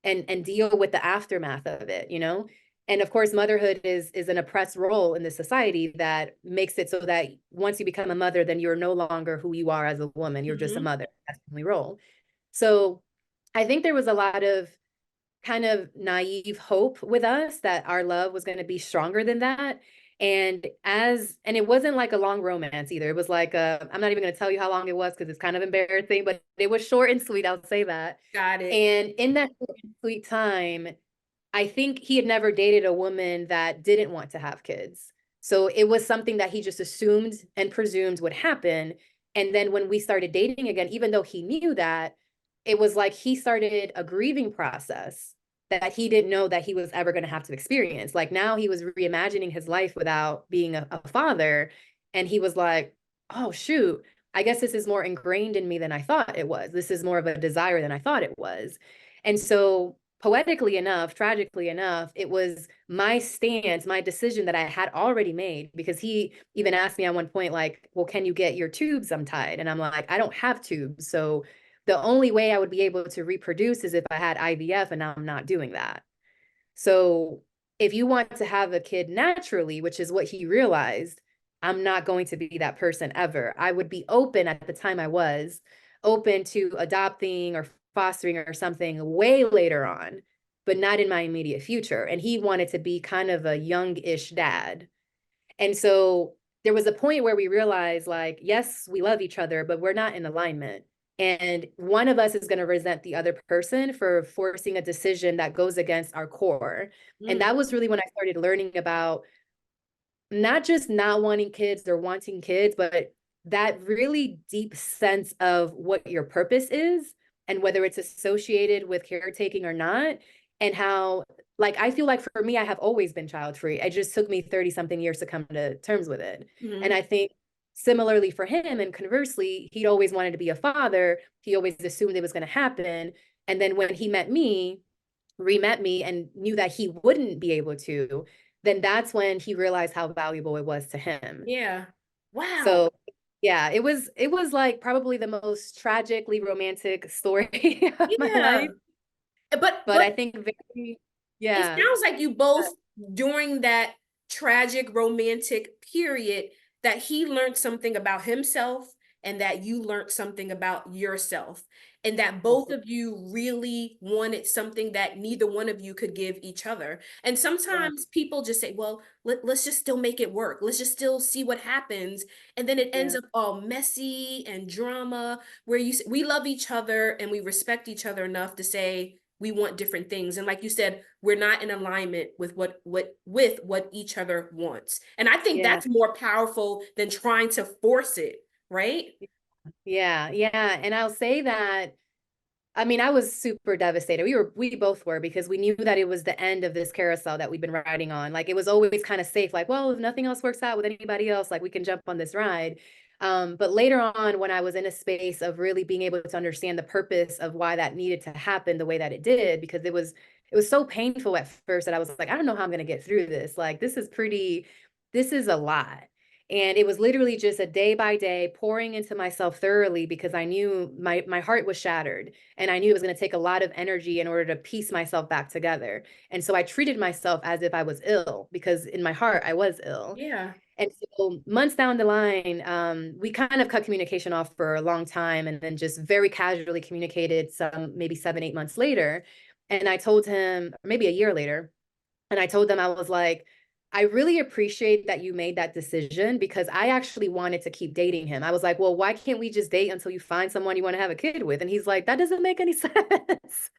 Speaker 2: and deal with the aftermath of it, you know? And of course, motherhood is an oppressed role in the society that makes it so that once you become a mother, then you're no longer who you are as a woman. You're just a
Speaker 1: Mm-hmm.
Speaker 2: mother. That's the only role. So I think there was a lot of kind of naive hope with us that our love was going to be stronger than that. And it wasn't like a long romance either. It was like I'm not even going to tell you how long it was because it's kind of embarrassing, but it was short and sweet. I'll say that.
Speaker 1: Got it.
Speaker 2: And in that short and sweet time, I think he had never dated a woman that didn't want to have kids. So it was something that he just assumed and presumed would happen. And then when we started dating again, even though he knew that, it was like he started a grieving process that he didn't know that he was ever going to have to experience. Like now he was reimagining his life without being a father. And he was like, oh, shoot, I guess this is more ingrained in me than I thought it was. This is more of a desire than I thought it was. And so poetically enough, tragically enough, it was my stance, my decision that I had already made because he even asked me at one point, like, well, can you get your tubes untied? And I'm like, I don't have tubes. So the only way I would be able to reproduce is if I had IVF, and now I'm not doing that. So if you want to have a kid naturally, which is what he realized, I'm not going to be that person ever. I would be open at the time I was open to adopting or fostering or something way later on, but not in my immediate future. And he wanted to be kind of a young-ish dad. And so there was a point where we realized, like, yes, we love each other, but we're not in alignment. And one of us is going to resent the other person for forcing a decision that goes against our core. And
Speaker 1: Mm.
Speaker 2: that was really when I started learning about not just not wanting kids or wanting kids, but that really deep sense of what your purpose is and whether it's associated with caretaking or not. And how, like, I feel like for me, I have always been child free. It just took me 30 something years to come to terms with it. And
Speaker 1: Mm-hmm.
Speaker 2: I think similarly for him, and conversely, he'd always wanted to be a father. He always assumed it was going to happen. And then when he met me, re-met me and knew that he wouldn't be able to, then that's when he realized how valuable it was to him.
Speaker 1: Yeah. Wow.
Speaker 2: So yeah, it was like probably the most tragically romantic story of my
Speaker 1: Yeah.
Speaker 2: life.
Speaker 1: But
Speaker 2: But
Speaker 1: but
Speaker 2: I think very,
Speaker 1: it
Speaker 2: yeah,
Speaker 1: sounds like you both during that tragic romantic period that he learned something about himself and that you learned something about yourself and that both of you really wanted something that neither one of you could give each other. And
Speaker 2: yeah,
Speaker 1: sometimes people just say, well, let's just still make it work. Let's just still see what happens. And then it ends
Speaker 2: yeah,
Speaker 1: up all messy and drama where we love each other and we respect each other enough to say, we want different things, and like you said, we're not in alignment with what each other wants, and I think
Speaker 2: yeah.
Speaker 1: that's more powerful than trying to force it, right?
Speaker 2: Yeah, yeah. And I'll say that, I mean, I was super devastated. We both were because we knew that it was the end of this carousel that we've been riding on. Like it was always kind of safe, like, well, if nothing else works out with anybody else, like we can jump on this ride. But later on, when I was in a space of really being able to understand the purpose of why that needed to happen the way that it did, because it was so painful at first that I was like, I don't know how I'm going to get through this. Like, this is a lot. And it was literally just a day by day pouring into myself thoroughly because I knew my heart was shattered and I knew it was going to take a lot of energy in order to piece myself back together. And so I treated myself as if I was ill because in my heart I was ill.
Speaker 1: Yeah.
Speaker 2: And so months down the line, we kind of cut communication off for a long time and then just very casually communicated some maybe 7, 8 months later. And I told him, or maybe a year later, and I told them, I was like, I really appreciate that you made that decision because I actually wanted to keep dating him. I was like, well, why can't we just date until you find someone you want to have a kid with? And he's like, that doesn't make any sense.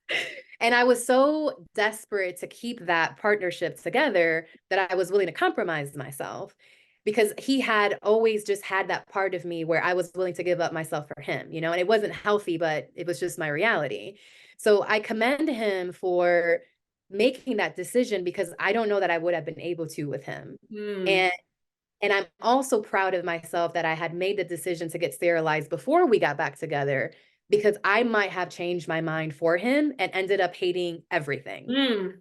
Speaker 2: And I was so desperate to keep that partnership together that I was willing to compromise myself because he had always just had that part of me where I was willing to give up myself for him, and it wasn't healthy, but it was just my reality. So I commend him for making that decision because I don't know that I would have been able to with him.
Speaker 1: Mm.
Speaker 2: And and I'm also proud of myself that I had made the decision to get sterilized before we got back together because I might have changed my mind for him and ended up hating everything.
Speaker 1: Mm.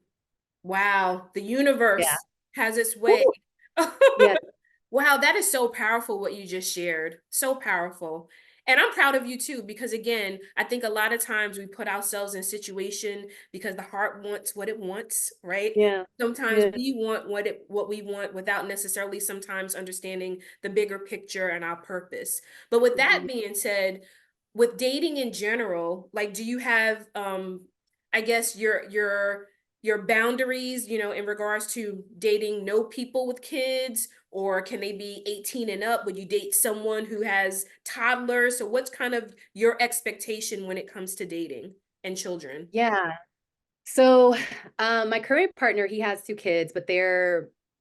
Speaker 1: Wow, the
Speaker 2: Yeah.
Speaker 1: universe has its way.
Speaker 2: Woo. Yeah.
Speaker 1: Wow, that is so powerful what you just shared. So powerful. And I'm proud of you too, because again, I think a lot of times we put ourselves in situation because the heart wants what it wants, right?
Speaker 2: Yeah.
Speaker 1: Sometimes
Speaker 2: Yeah.
Speaker 1: we want what we want without necessarily sometimes understanding the bigger picture and our purpose. But with that
Speaker 2: Mhm.
Speaker 1: being said, with dating in general, like do you have I guess your boundaries, in regards to dating no people with kids, or can they be 18 and up? Would you date someone who has toddlers? So what's kind of your expectation when it comes to dating and children?
Speaker 2: Yeah. So, my current partner, he has 2 kids, but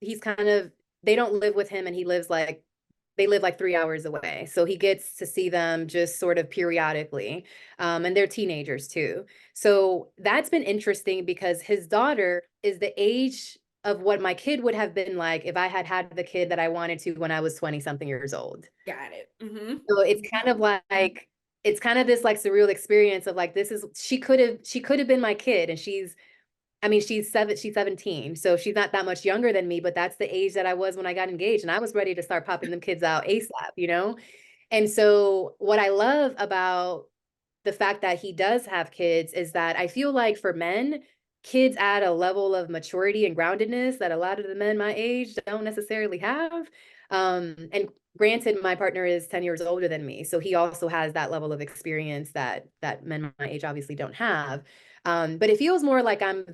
Speaker 2: he's kind of they don't live with him and they live like 3 hours away. So he gets to see them just sort of periodically. And they're teenagers too. So that's been interesting because his daughter is the age of what my kid would have been like if I had had the kid that I wanted to when I was 20 something years old.
Speaker 1: Got it. Mm-hmm.
Speaker 2: So it's kind of this like surreal experience of like this is she could have been my kid and she's 17, so she's not that much younger than me, but that's the age that I was when I got engaged, and I was ready to start popping them kids out ASAP. And so what I love about the fact that he does have kids is that I feel like for men, kids add a level of maturity and groundedness that a lot of the men my age don't necessarily have. And granted, my partner is 10 years older than me, so he also has that level of experience that men my age obviously don't have. But it feels more like I'm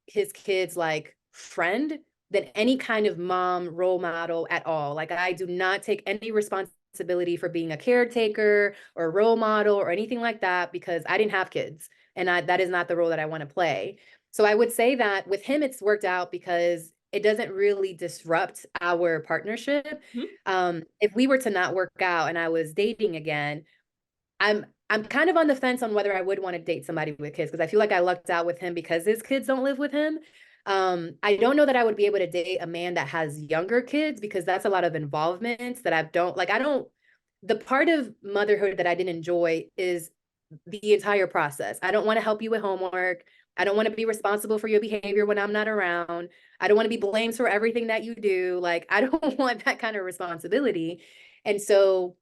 Speaker 2: his kid's like friend than any kind of mom role model at all. Like I do not take any responsibility for being a caretaker or a role model or anything like that because I didn't have kids and that is not the role that I want to play. So I would say that with him, it's worked out because it doesn't really disrupt our partnership.
Speaker 1: Mm-hmm.
Speaker 2: If we were to not work out and I was dating again, I'm kind of on the fence on whether I would want to date somebody with kids because I feel like I lucked out with him because his kids don't live with him. I don't know that I would be able to date a man that has younger kids because that's a lot of involvement that I don't, the part of motherhood that I didn't enjoy is the entire process. I don't want to help you with homework. I don't want to be responsible for your behavior when I'm not around. I don't want to be blamed for everything that you do. Like, I don't want that kind of responsibility. And so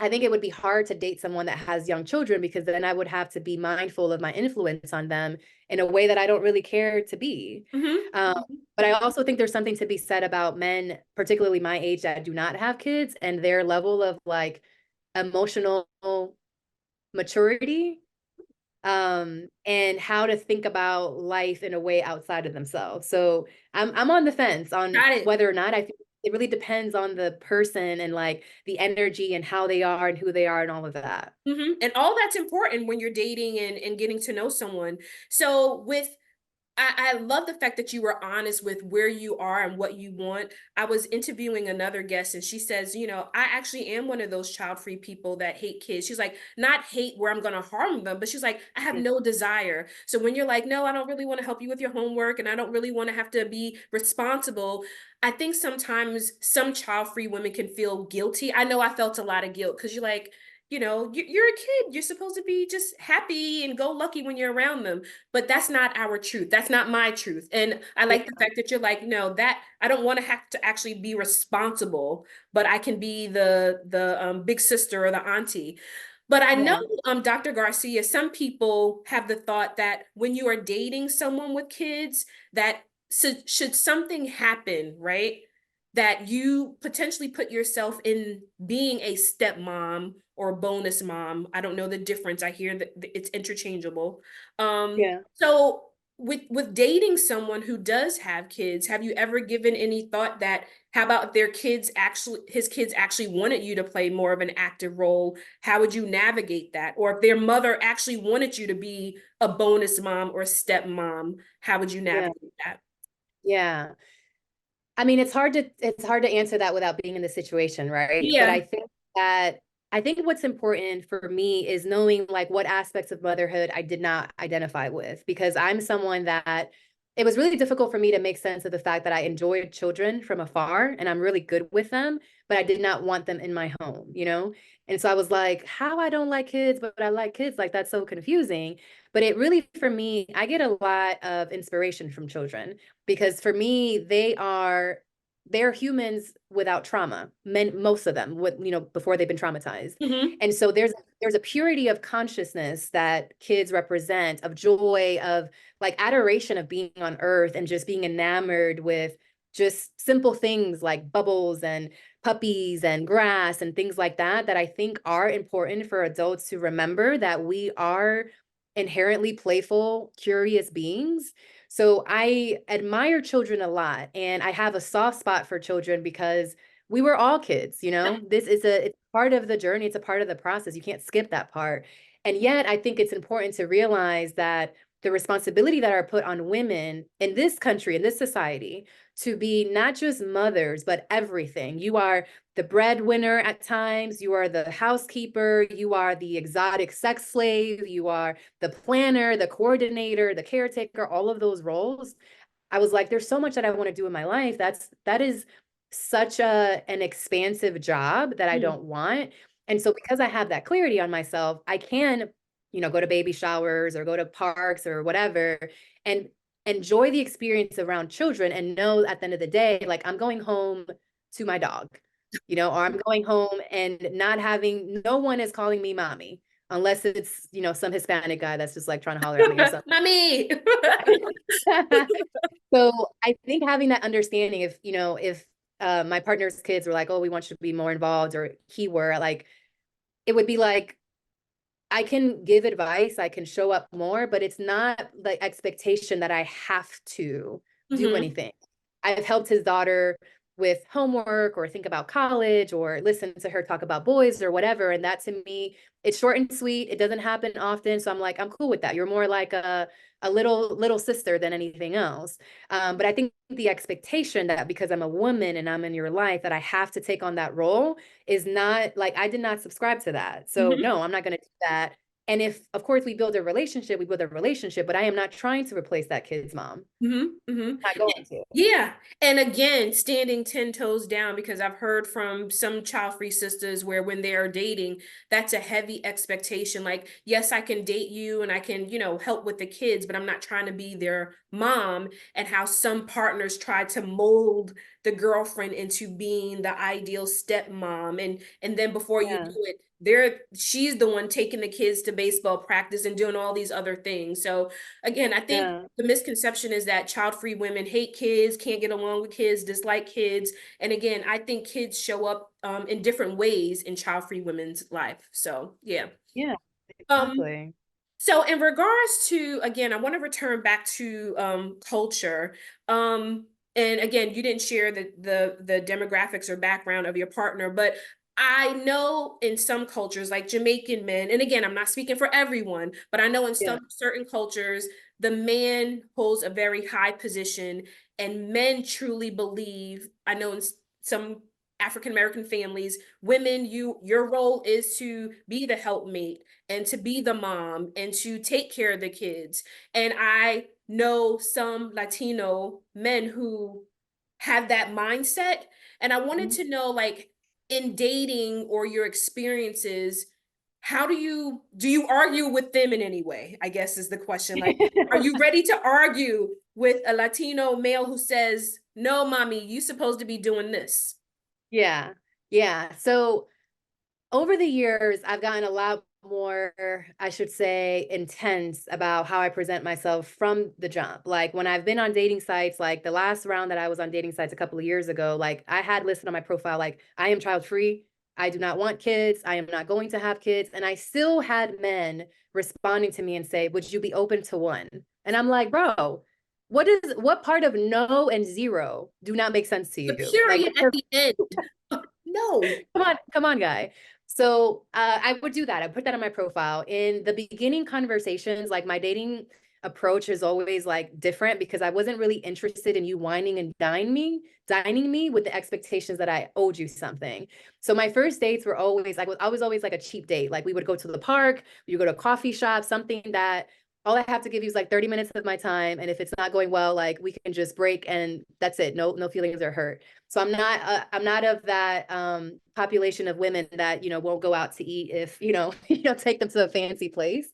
Speaker 2: I think it would be hard to date someone that has young children because then I would have to be mindful of my influence on them in a way that I don't really care to be. Um,
Speaker 1: Mm-hmm.
Speaker 2: but I also think there's something to be said about men, particularly my age, that do not have kids and their level of like emotional maturity, and how to think about life in a way outside of themselves. So I'm on the fence on
Speaker 1: Got it.
Speaker 2: whether or not I think it really depends on the person and like the energy and how they are and who they are and all of that.
Speaker 1: Mm-hmm. And all that's important when you're dating and getting to know someone. So with I love the fact that you were honest with where you are and what you want. I was interviewing another guest and she says, you know, I actually am one of those child-free people that hate kids. She's like, not hate where I'm going to harm them, but she's like, I have
Speaker 2: Mm.
Speaker 1: no desire. So when you're like, no, I don't really want to help you with your homework and I don't really want to have to be responsible, I think sometimes some child-free women can feel guilty. I know I felt a lot of guilt because you're like, you know, you're a kid. You're supposed to be just happy and go lucky when you're around them, but that's not our truth. That's not my truth. And I
Speaker 2: Yeah,
Speaker 1: like the fact that you're like, no, that I don't want to have to actually be responsible, but I can be the big sister or the auntie. But I know,
Speaker 2: yeah,
Speaker 1: Dr. Garcia, some people have the thought that when you are dating someone with kids, that should something happen, right? That you potentially put yourself in being a stepmom or bonus mom. I don't know the difference. I hear that it's interchangeable.
Speaker 2: yeah.
Speaker 1: So with dating someone who does have kids, have you ever given any thought that how about if their kids actually his kids actually wanted you to play more of an active role? How would you navigate that? Or if their mother actually wanted you to be a bonus mom or stepmom, how would you
Speaker 2: Yeah.
Speaker 1: navigate that?
Speaker 2: Yeah. I mean, it's hard to answer that without being in the situation, right? But
Speaker 1: Yeah.
Speaker 2: I think what's important for me is knowing like what aspects of motherhood I did not identify with because I'm someone that it was really difficult for me to make sense of the fact that I enjoyed children from afar and I'm really good with them, but I did not want them in my home, you know? And so I was like, how I don't like kids, but I like kids, like that's so confusing. But it really, for me, I get a lot of inspiration from children because for me they're humans without trauma, most of them, with, you know, before they've been traumatized.
Speaker 1: Hmm.
Speaker 2: And so there's a purity of consciousness that kids represent, of joy, of like adoration of being on earth and just being enamored with just simple things like bubbles and puppies and grass and things like that, that I think are important for adults to remember that we are inherently playful, curious beings. So I admire children a lot, and I have a soft spot for children because we were all kids, you know? It's part of the journey, it's a part of the process. You can't skip that part. And yet I think it's important to realize that the responsibility that are put on women in this country, in this society, to be not just mothers, but everything. You are the breadwinner at times, you are the housekeeper, you are the exotic sex slave, you are the planner, the coordinator, the caretaker, all of those roles. I was like, there's so much that I want to do in my life. That is such an expansive job that I don't want. And so because I have that clarity on myself, I can, you know, go to baby showers or go to parks or whatever and enjoy the experience around children and know at the end of the day, like I'm going home to my dog, you know, or I'm going home and not having, no one is calling me mommy unless it's, you know, some Hispanic guy that's just like trying to holler at me or something.
Speaker 1: Mommy.
Speaker 2: So I think having that understanding, if, you know, if my partner's kids were like, oh, we want you to be more involved, or he were like, it would be like, I can give advice, I can show up more, but it's not the expectation that I have to do
Speaker 1: Hmm.
Speaker 2: anything. I've helped his daughter with homework or think about college or listen to her talk about boys or whatever. And that to me, it's short and sweet. It doesn't happen often. So I'm like, I'm cool with that. You're more like a little sister than anything else. But I think the expectation that because I'm a woman and I'm in your life, that I have to take on that role is not like, I did not subscribe to that. So
Speaker 1: Hmm.
Speaker 2: no, I'm not going to do that. And if, of course, we build a relationship, but I am not trying to replace that kid's mom.
Speaker 1: Hmm. Hmm.
Speaker 2: I'm not going to.
Speaker 1: Yeah. And again, standing 10 toes down, because I've heard from some child-free sisters where when they are dating, that's a heavy expectation. Like, yes, I can date you and I can, you know, help with the kids, but I'm not trying to be their mom. And how some partners try to mold the girlfriend into being the ideal stepmom. And then before you
Speaker 2: Yeah,
Speaker 1: do it, she's the one taking the kids to baseball practice and doing all these other things. So again, I think
Speaker 2: yeah,
Speaker 1: the misconception is that child-free women hate kids, can't get along with kids, dislike kids. And again, I think kids show up in different ways in child-free women's life. So yeah.
Speaker 2: yeah,
Speaker 1: Um,
Speaker 2: exactly.
Speaker 1: so in regards to, again, I want to return back to culture. And again, you didn't share the demographics or background of your partner, but I know in some cultures, like Jamaican men, and again, I'm not speaking for everyone, but I know in
Speaker 2: Yeah,
Speaker 1: some certain cultures, the man holds a very high position, and men truly believe, I know in some African American families, women, your role is to be the helpmate and to be the mom and to take care of the kids. And I know some Latino men who have that mindset. And I wanted
Speaker 2: Mhm.
Speaker 1: to know, like, in dating or your experiences, how do you argue with them in any way? I guess is the question. Like, are you ready to argue with a Latino male who says, "No, mommy, you supposed to be doing this"?
Speaker 2: Yeah. Yeah. So over the years, I've gotten a lot more, I should say, intense about how I present myself from the jump. Like when I've been on dating sites, like the last round that I was on dating sites a couple of years ago, like I had listed on my profile, like, I am child free. I do not want kids. I am not going to have kids. And I still had men responding to me and say, would you be open to one? And I'm like, bro, what part of no and zero do not make sense to
Speaker 1: The
Speaker 2: you? Like,
Speaker 1: period at the end. No.
Speaker 2: come on, guy. So I would do that. I put that on my profile. In the beginning conversations, like my dating approach is always like different because I wasn't really interested in you whining and dining me with the expectations that I owed you something. So my first dates were always like, I was always like a cheap date. Like we would go to the park, you go to a coffee shop, something that all I have to give you is like 30 minutes of my time. And if it's not going well, like we can just break and that's it. No feelings are hurt. So I'm not of that population of women that, won't go out to eat if, take them to a fancy place.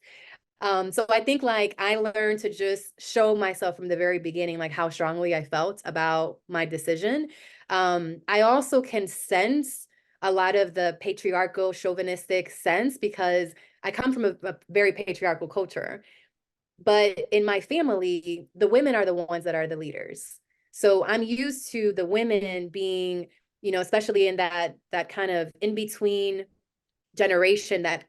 Speaker 2: So I think like I learned to just show myself from the very beginning, like how strongly I felt about my decision. I also can sense a lot of the patriarchal chauvinistic sense because I come from a very patriarchal culture. But in my family, the women are the ones that are the leaders. So I'm used to the women being, especially in that kind of in between generation that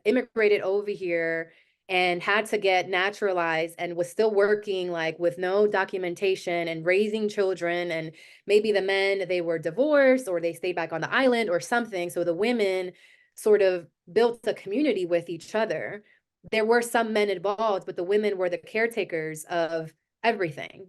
Speaker 2: immigrated over here and had to get naturalized and was still working like with no documentation and raising children, and maybe the men, they were divorced or they stayed back on the island or something, so the women sort of built a community with each other. There were some men involved, but the women were the caretakers of everything.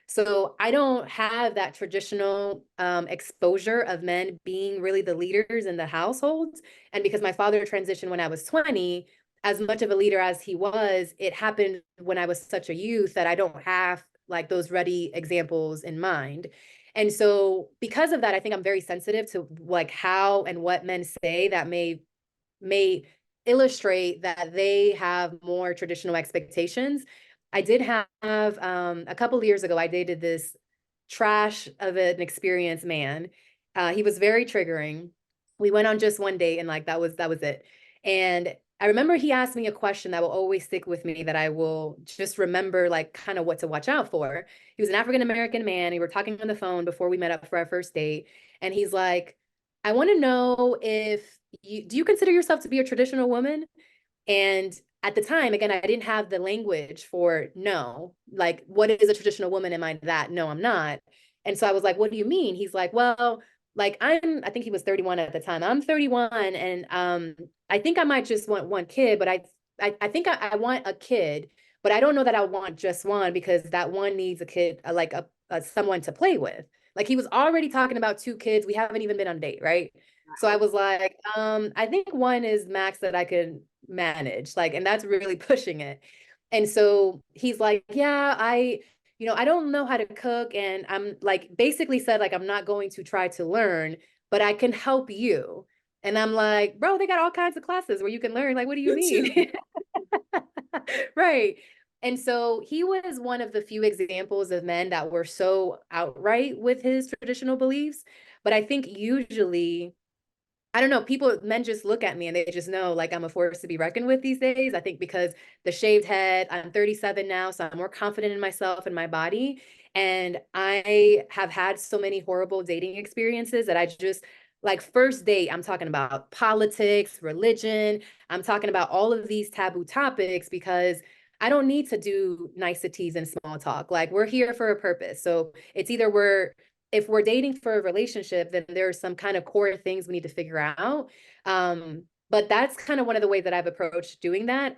Speaker 2: So I don't have that traditional exposure of men being really the leaders in the household. And because my father transitioned when I was 20, as much of a leader as he was, it happened when I was such a youth that I don't have like those ready examples in mind. And so because of that, I think I'm very sensitive to like how and what men say that may illustrate that they have more traditional expectations. I did have a couple of years ago, I dated this trash of an experienced man. He was very triggering. We went on just one date and like that was it. And I remember he asked me a question that will always stick with me that I will just remember like kind of what to watch out for. He was an African American man. We were talking on the phone before we met up for our first date. And he's like, I want to know if do you consider yourself to be a traditional woman? And at the time, again, I didn't have the language for no, like, what is a traditional woman? Am I that? No, I'm not. And so I was like, what do you mean? He's like, well, like I think he was 31 at the time. I'm 31 and I think I might just want one kid, but I think I want a kid, but I don't know that I want just one because that one needs a kid, like a someone to play with. Like he was already talking about two kids. We haven't even been on a date, right? So I was like, I think one is max that I could manage, like, and that's really pushing it. And so he's like, yeah, I don't know how to cook. And I'm like, basically said, like, I'm not going to try to learn, but I can help you. And I'm like, bro, they got all kinds of classes where you can learn. Like, what do you
Speaker 1: YouTube.
Speaker 2: mean? Right. And so he was one of the few examples of men that were so outright with his traditional beliefs. But I think usually I don't know, men just look at me and they just know like I'm a force to be reckoned with these days. I think because the shaved head, I'm 37 now, so I'm more confident in myself and my body. And I have had so many horrible dating experiences that I just like first date, I'm talking about politics, religion, I'm talking about all of these taboo topics because I don't need to do niceties and small talk. Like we're here for a purpose. So it's either if we're dating for a relationship, then there's some kind of core things we need to figure out. But that's kind of one of the ways that I've approached doing that.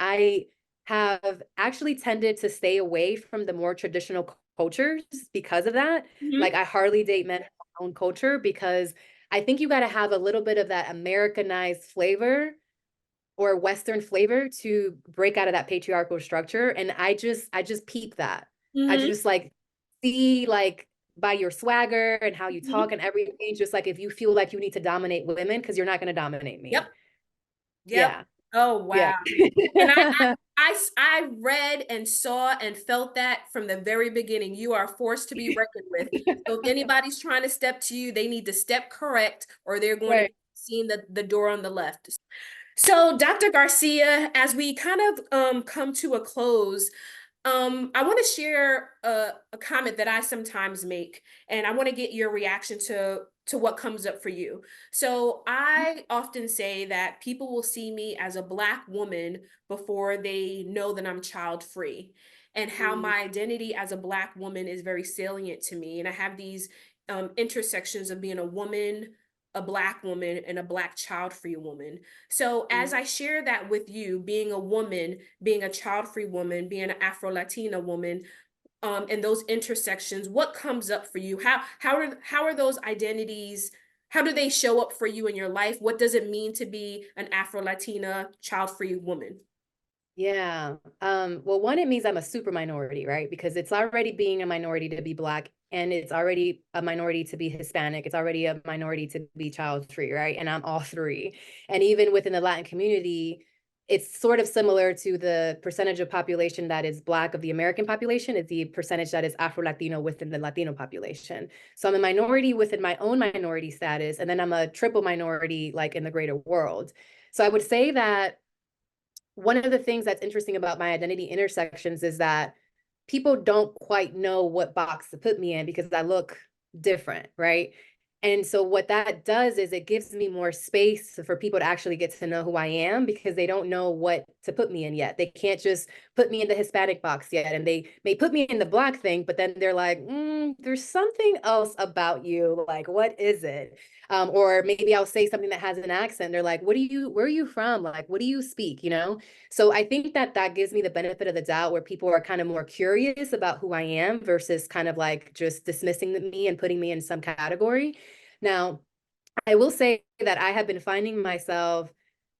Speaker 2: have actually tended to stay away from the more traditional cultures because of that.
Speaker 1: Mhm.
Speaker 2: Like I hardly date men of my own culture because I think you got to have a little bit of that Americanized flavor or Western flavor to break out of that patriarchal structure. And I just peep that. I
Speaker 1: Mhm.
Speaker 2: just like see like by your swagger and how you talk
Speaker 1: Mhm.
Speaker 2: and everything, just like if you feel like you need to dominate women, because you're not going to dominate
Speaker 1: Yep.
Speaker 2: me.
Speaker 1: Yep.
Speaker 2: Yeah.
Speaker 1: Oh,
Speaker 2: Yeah.
Speaker 1: wow. And I read and saw and felt that from the very beginning. You are a force to be reckoned with. So if anybody's trying to step to you, they need to step correct or they're going to
Speaker 2: Right.
Speaker 1: be seeing the door on the left. So, Dr. Garcia, as we kind of come to a close, I want to share a comment that I sometimes make, and I want to get your reaction to what comes up for you. So I often say that people will see me as a Black woman before they know that I'm child free, and how
Speaker 2: Mm,
Speaker 1: my identity as a Black woman is very salient to me. And I have these intersections of being a woman, a Black woman, and a Black child free woman. So
Speaker 2: mm.
Speaker 1: as I share that with you, being a woman, being a child-free woman, being an Afro-Latina woman, and those intersections, what comes up for you? How are those identities? How do they show up for you in your life? What does it mean to be an Afro-Latina child-free woman?
Speaker 2: Yeah. Well, one, it means I'm a super minority, right? Because it's already being a minority to be Black, and it's already a minority to be Hispanic. It's already a minority to be child free, right? And I'm all three. And even within the Latin community, it's sort of similar to the percentage of population that is Black of the American population, is the percentage that is Afro-Latino within the Latino population. So I'm a minority within my own minority status, and then I'm a triple minority like in the greater world. So I would say that one of the things that's interesting about my identity intersections is that people don't quite know what box to put me in because I look different, right? And so what that does is it gives me more space for people to actually get to know who I am because they don't know what to put me in yet. They can't just put me in the Hispanic box yet. And they may put me in the Black thing, but then they're like, there's something else about you. Like, what is it? Or maybe I'll say something that has an accent. They're like, where are you from? Like, what do you speak? So I think that that gives me the benefit of the doubt where people are kind of more curious about who I am versus kind of like just dismissing me and putting me in some category. Now, I will say that I have been finding myself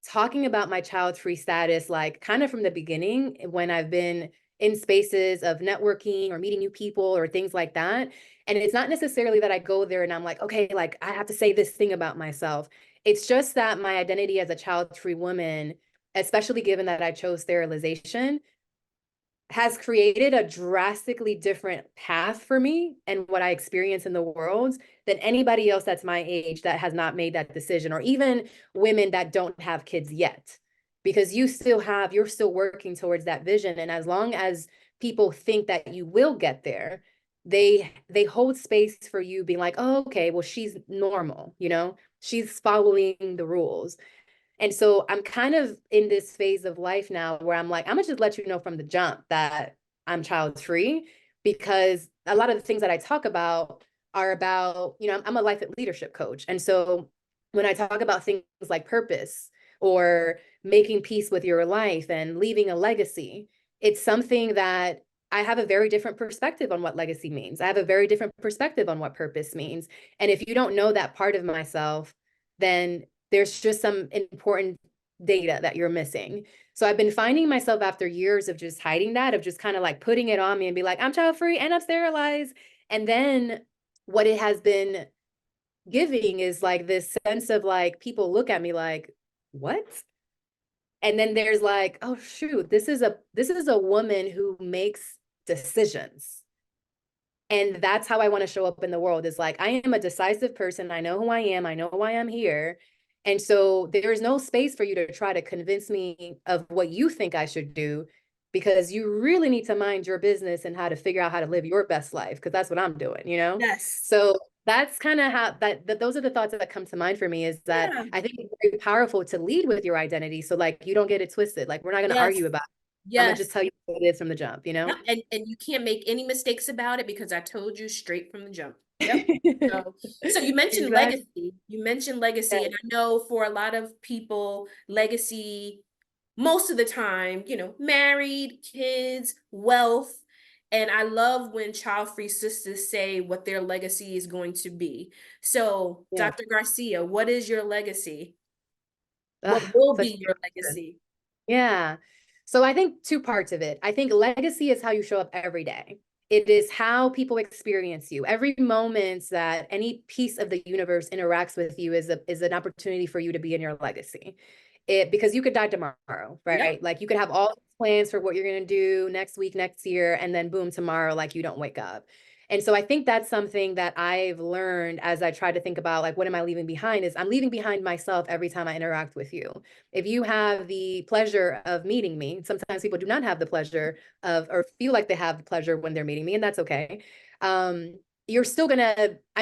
Speaker 2: talking about my child free status, like kind of from the beginning when I've been in spaces of networking or meeting new people or things like that. And it's not necessarily that I go there and I'm like, okay, like I have to say this thing about myself. It's just that my identity as a child free woman, especially given that I chose sterilization, has created a drastically different path for me and what I experience in the world than anybody else that's my age that has not made that decision, or even women that don't have kids yet. Because you're still working towards that vision. And as long as people think that you will get there, they hold space for you being like, oh, okay, well, she's normal, she's following the rules. And so I'm kind of in this phase of life now where I'm like, I'm gonna just let you know from the jump that I'm child free, because a lot of the things that I talk about are about, I'm a life and leadership coach. And so when I talk about things like purpose or making peace with your life and leaving a legacy, it's something that I have a very different perspective on what legacy means. I have a very different perspective on what purpose means. And if you don't know that part of myself, then there's just some important data that you're missing. So I've been finding myself after years of just hiding that, of just kind of like putting it on me and be like, I'm child free and I'm sterilized. And then what it has been giving is like this sense of like, people look at me like, what? And then there's like, oh shoot, this is a woman who makes decisions. And that's how I want to show up in the world, is like, I am a decisive person. I know who I am. I know why I'm here. And so there's no space for you to try to convince me of what you think I should do, because you really need to mind your business and how to figure out how to live your best life, because that's what I'm doing.
Speaker 1: Yes.
Speaker 2: So that's kind of how those are the thoughts that come to mind for me, is that
Speaker 1: Yeah.
Speaker 2: I think it's very powerful to lead with your identity. So like you don't get it twisted. Like we're not going to
Speaker 1: Yes.
Speaker 2: argue about it. I'm gonna just
Speaker 1: Yes.
Speaker 2: tell you what it is from the jump.
Speaker 1: Yep. And you can't make any mistakes about it because I told you straight from the jump. Yep. So you mentioned
Speaker 2: Exactly.
Speaker 1: legacy. You mentioned legacy, and I know for a lot of people, legacy most of the time, married, kids, wealth. And I love when child-free sisters say what their legacy is going to be. So,
Speaker 2: Yeah.
Speaker 1: Dr. Garcia, what is your legacy? What
Speaker 2: Ugh,
Speaker 1: will
Speaker 2: such
Speaker 1: be
Speaker 2: a
Speaker 1: your
Speaker 2: good question.
Speaker 1: legacy?
Speaker 2: Yeah. So I think two parts of it. I think legacy is how you show up every day. It is how people experience you. Every moment that any piece of the universe interacts with you is an opportunity for you to be in your legacy. Because you could die tomorrow,
Speaker 1: Yep.
Speaker 2: right? Like you could have all these plans for what you're going to do next week, next year, and then boom, tomorrow, like you don't wake up. And so I think that's something that I've learned as I try to think about like what am I leaving behind is I'm leaving behind myself every time I interact with you. If you have the pleasure of meeting me, sometimes people do not have the pleasure of or feel like they have the pleasure when they're meeting me, and that's okay. Um, I'm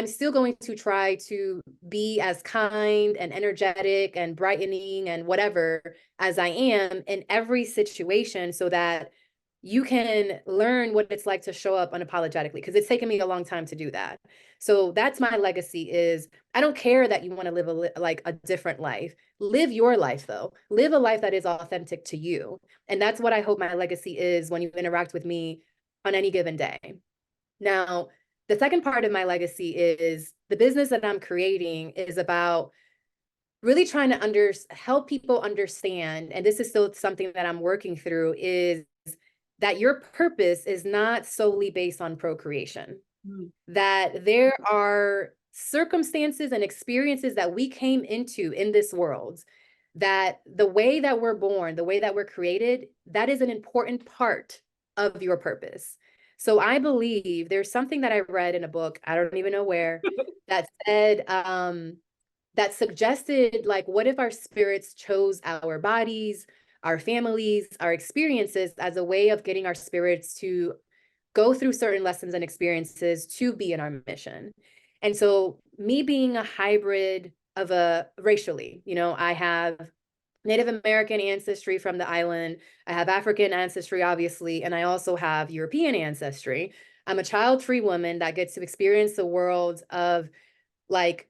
Speaker 2: still going to try to be as kind and energetic and brightening and whatever as I am in every situation so that you can learn what it's like to show up unapologetically because it's taken me a long time to do that. So that's my legacy is I don't care that you want to live like a different life. Live your life though. Live a life that is authentic to you. And that's what I hope my legacy is when you interact with me on any given day. Now, the second part of my legacy is the business that I'm creating is about really trying to help people understand, and this is still something that I'm working through, is that your purpose is not solely based on procreation,
Speaker 1: Mm.
Speaker 2: that there are circumstances and experiences that we came into in this world, that the way that we're born, the way that we're created, that is an important part of your purpose. So I believe there's something that I read in a book, I don't even know where, that said, that suggested like, what if our spirits chose our bodies, our families, our experiences as a way of getting our spirits to go through certain lessons and experiences to be in our mission. And so me being a hybrid of a racially, I have Native American ancestry from the island. I have African ancestry, obviously, and I also have European ancestry. I'm a child-free woman that gets to experience the world of like,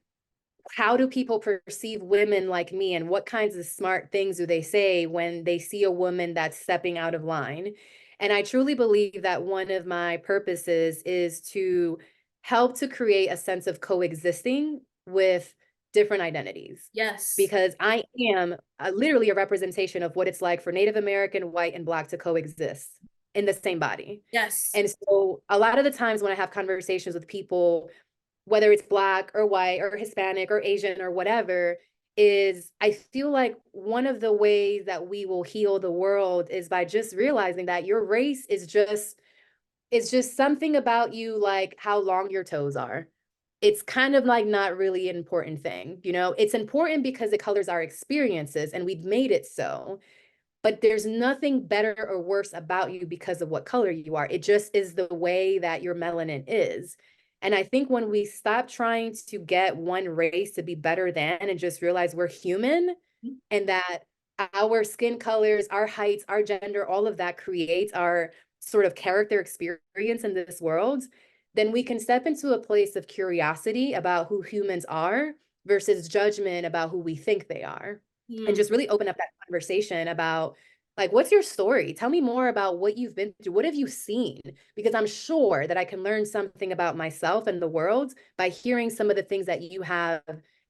Speaker 2: how do people perceive women like me and what kinds of smart things do they say when they see a woman that's stepping out of line? And I truly believe that one of my purposes is to help to create a sense of coexisting with different identities.
Speaker 1: Yes.
Speaker 2: Because I am literally a representation of what it's like for Native American, white, and Black to coexist in the same body.
Speaker 1: Yes.
Speaker 2: And so a lot of the times when I have conversations with people whether it's Black or white or Hispanic or Asian or whatever, is I feel like one of the ways that we will heal the world is by just realizing that your race is just it's just something about you, like how long your toes are. It's kind of like not really an important thing, It's important because it colors our experiences and we've made it so. But there's nothing better or worse about you because of what color you are. It just is the way that your melanin is. And I think when we stop trying to get one race to be better than and just realize we're human and that our skin colors, our heights, our gender, all of that creates our sort of character experience in this world, then we can step into a place of curiosity about who humans are versus judgment about who we think they are. And
Speaker 1: Mm.
Speaker 2: just really open up that conversation about like, what's your story? Tell me more about what you've been through. What have you seen? Because I'm sure that I can learn something about myself and the world by hearing some of the things that you have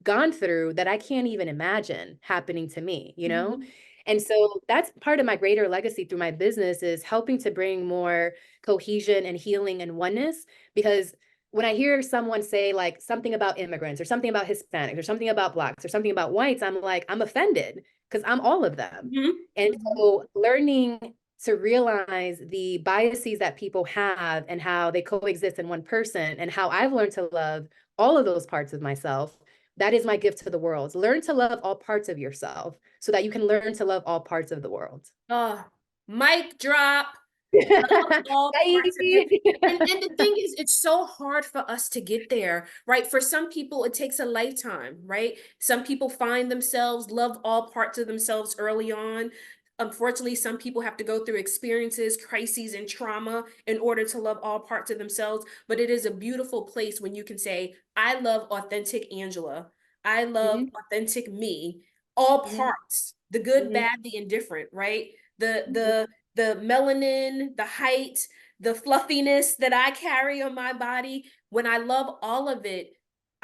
Speaker 2: gone through that I can't even imagine happening to me?
Speaker 1: Mhm.
Speaker 2: And so that's part of my greater legacy through my business is helping to bring more cohesion and healing and oneness. Because when I hear someone say like something about immigrants or something about Hispanics or something about Blacks or something about whites, I'm like, I'm offended because I'm all of them.
Speaker 1: Mhm.
Speaker 2: And
Speaker 1: Mhm.
Speaker 2: so learning to realize the biases that people have and how they coexist in one person and how I've learned to love all of those parts of myself, that is my gift to the world. Learn to love all parts of yourself so that you can learn to love all parts of the world.
Speaker 1: Oh, mic drop. Love all parts of you.
Speaker 2: Bye.
Speaker 1: And the thing is, it's so hard for us to get there, right? For some people, it takes a lifetime, right? Some people find themselves, love all parts of themselves early on. Unfortunately, some people have to go through experiences, crises, and trauma in order to love all parts of themselves. But it is a beautiful place when you can say, I love authentic Angela. I love
Speaker 2: Mhm,
Speaker 1: authentic me, all
Speaker 2: mhm,
Speaker 1: parts. the good,
Speaker 2: Mhm.
Speaker 1: bad, the indifferent, right? The melanin, the height, the fluffiness that I carry on my body. When I love all of it,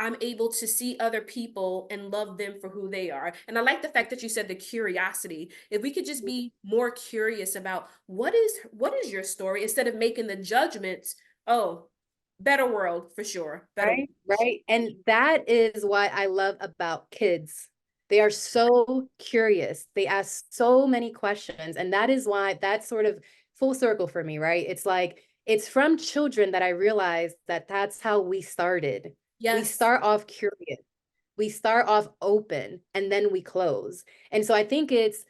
Speaker 1: I'm able to see other people and love them for who they are. And I like the fact that you said the curiosity. If we could just be more curious about what is your story instead of making the judgments, oh, better world for sure. Better world.
Speaker 2: Right, right. And that is what I love about kids. They are so curious. They ask so many questions. And that is why that's sort of full circle for me, right? It's like, it's from children that I realized that that's how we started. We
Speaker 1: Yes.
Speaker 2: start off curious, we start off open, and then we close. And so I think it's,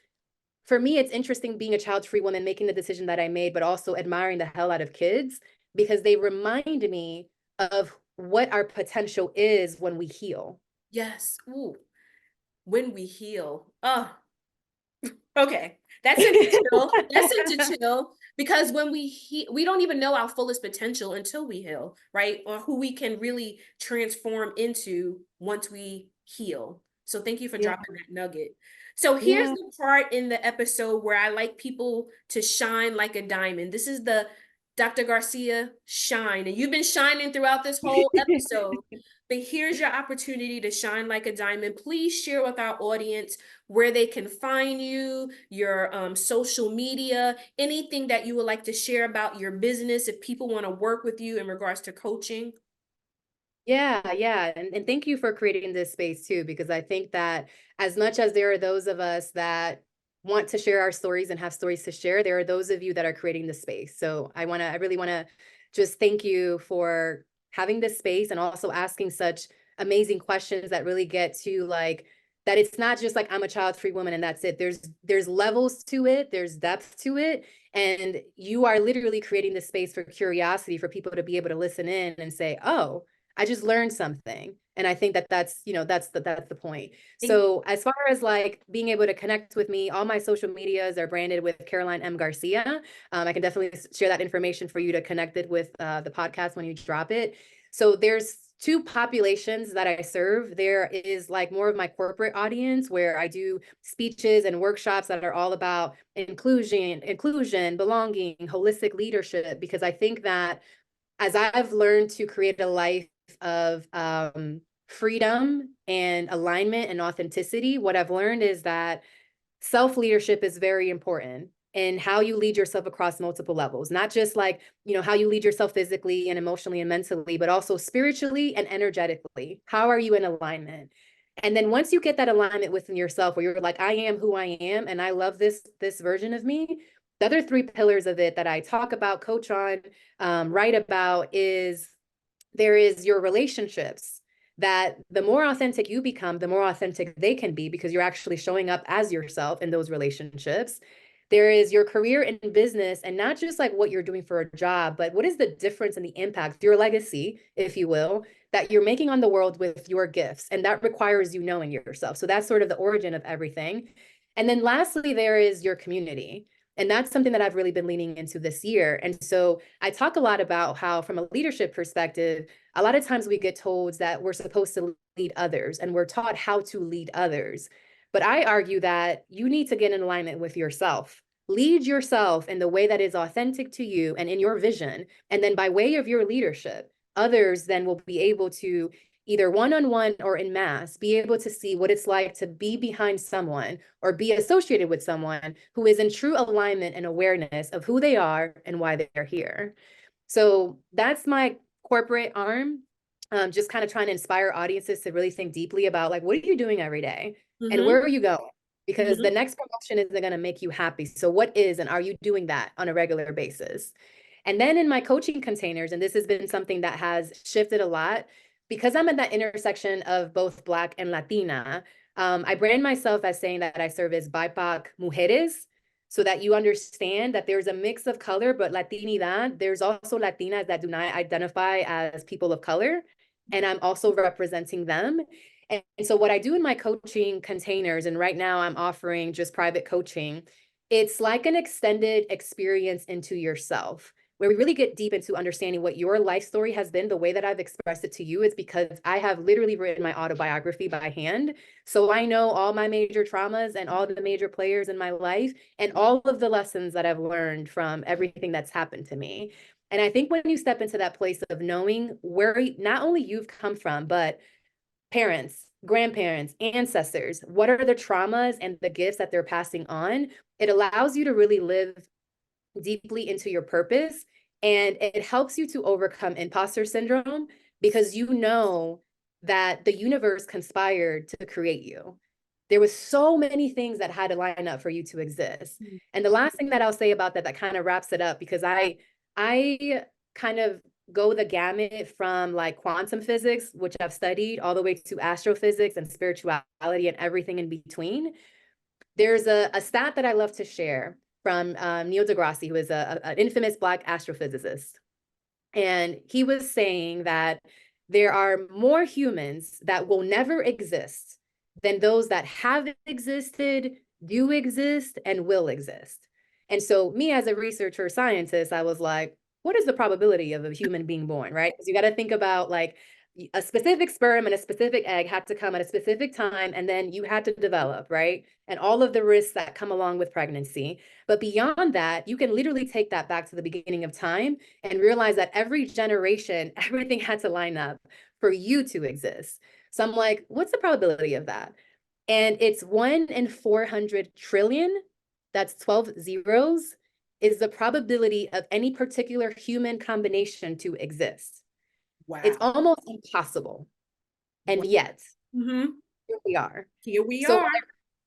Speaker 2: for me, it's interesting being a child-free woman, making the decision that I made, but also admiring the hell out of kids because they remind me of what our potential is when we heal.
Speaker 1: Yes. Ooh, when we heal. Oh, okay. That's into chill. That's into chill because when we we don't even know our fullest potential until we heal, right? Or who we can really transform into once we heal. So thank you for
Speaker 2: Yeah,
Speaker 1: dropping that nugget. So here's
Speaker 2: yeah.
Speaker 1: the part in the episode where I like people to shine like a diamond. This is the Dr. Garcia shine, and you've been shining throughout this whole episode. But here's your opportunity to shine like a diamond. Please share with our audience where they can find you, your social media, anything that you would like to share about your business if people want to work with you in regards to coaching.
Speaker 2: Yeah, yeah. And thank you for creating this space too, because I think that as much as there are those of us that want to share our stories and have stories to share, there are those of you that are creating the space. So I really want to just thank you for having this space and also asking such amazing questions that really get to like, that it's not just like I'm a child-free woman and that's it. There's levels to it, there's depth to it. And you are literally creating the space for curiosity for people to be able to listen in and say, oh, I just learned something. And I think that that's, that's the point.
Speaker 1: Thank
Speaker 2: So as far as like being able to connect with me, all my social medias are branded with CarolLaine M. Garcia. I can definitely share that information for you to connect it with the podcast when you drop it. So there's two populations that I serve. There is like more of my corporate audience where I do speeches and workshops that are all about inclusion, belonging, holistic leadership, because I think that as I've learned to create a life of freedom and alignment and authenticity, what I've learned is that self-leadership is very important and how you lead yourself across multiple levels, not just like, how you lead yourself physically and emotionally and mentally, but also spiritually and energetically. How are you in alignment? And then once you get that alignment within yourself where you're like, I am who I am and I love this version of me, the other three pillars of it that I talk about, coach on, write about is there is your relationships, that the more authentic you become, the more authentic they can be because you're actually showing up as yourself in those relationships. There is your career and business, and not just like what you're doing for a job, but what is the difference and the impact, your legacy, if you will, that you're making on the world with your gifts. And that requires you knowing yourself. So that's sort of the origin of everything. And then lastly, there is your community. And that's something that I've really been leaning into this year. And so I talk a lot about how, from a leadership perspective, a lot of times we get told that we're supposed to lead others and we're taught how to lead others. But I argue that you need to get in alignment with yourself. Lead yourself in the way that is authentic to you and in your vision. And then by way of your leadership, others then will be able to either one-on-one or in mass, be able to see what it's like to be behind someone or be associated with someone who is in true alignment and awareness of who they are and why they're here. So that's my corporate arm, just kind of trying to inspire audiences to really think deeply about like, what are you doing every day? And
Speaker 1: Mm-hmm.
Speaker 2: where are you going? Because the
Speaker 1: Mm-hmm.
Speaker 2: next promotion isn't going to make you happy. So what is, and are you doing that on a regular basis? And then in my coaching containers, and this has been something that has shifted a lot, because I'm at that intersection of both Black and Latina, I brand myself as saying that I serve as BIPOC mujeres, so that you understand that there's a mix of color, but Latinidad, there's also Latinas that do not identify as people of color. And I'm also representing them. And so what I do in my coaching containers, and right now I'm offering just private coaching, it's like an extended experience into yourself. where we really get deep into understanding what your life story has been. The way that I've expressed it to you is because I have literally written my autobiography by hand. So I know all my major traumas and all the major players in my life and all of the lessons that I've learned from everything that's happened to me. And I think when you step into that place of knowing where not only you've come from, but parents, grandparents, ancestors, what are the traumas and the gifts that they're passing on, it allows you to really live deeply into your purpose. And it helps you to overcome imposter syndrome because you know that the universe conspired to create you. There was so many things that had to line up for you to exist. And the last thing that I'll say about that, that kind of wraps it up, because I kind of go the gamut from like quantum physics, which I've studied, all the way to astrophysics and spirituality and everything in between. There's a stat that I love to share from Neil deGrasse, who is an infamous Black astrophysicist. And he was saying that there are more humans that will never exist than those that have existed, do exist, and will exist. And so me as a researcher scientist, I was like, what is the probability of a human being born, right? Because you got to think about like a specific sperm and a specific egg had to come at a specific time, and then you had to develop, right? And all of the risks that come along with pregnancy. But beyond that, you can literally take that back to the beginning of time and realize that every generation, everything had to line up for you to exist. So I'm like, what's the probability of that? And it's 1 in 400 trillion, that's 12 zeros, is the probability of any particular human combination to exist.
Speaker 1: Wow.
Speaker 2: It's almost impossible. And yet,
Speaker 1: here
Speaker 2: we are.
Speaker 1: we
Speaker 2: So
Speaker 1: are.
Speaker 2: what I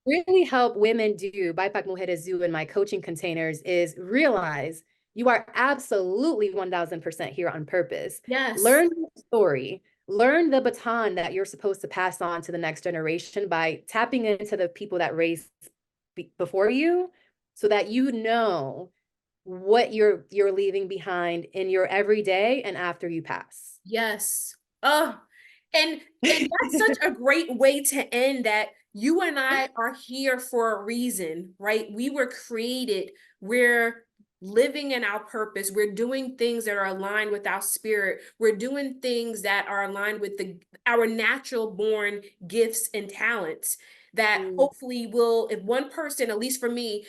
Speaker 2: really help women do, BIPOC Mujeres do in my coaching containers, is realize you are absolutely 1000% here on purpose.
Speaker 1: Yes.
Speaker 2: Learn the story, learn the baton that you're supposed to pass on to the next generation by tapping into the people that raised before you, so that you know what you're leaving behind in your everyday and after you pass.
Speaker 1: Yes. Oh, and that's such a great way to end that. You and I are here for a reason, right? We were created. We're living in our purpose. We're doing things that are aligned with our spirit. We're doing things that are aligned with our natural born gifts and talents that hopefully will, if one person, at least for me,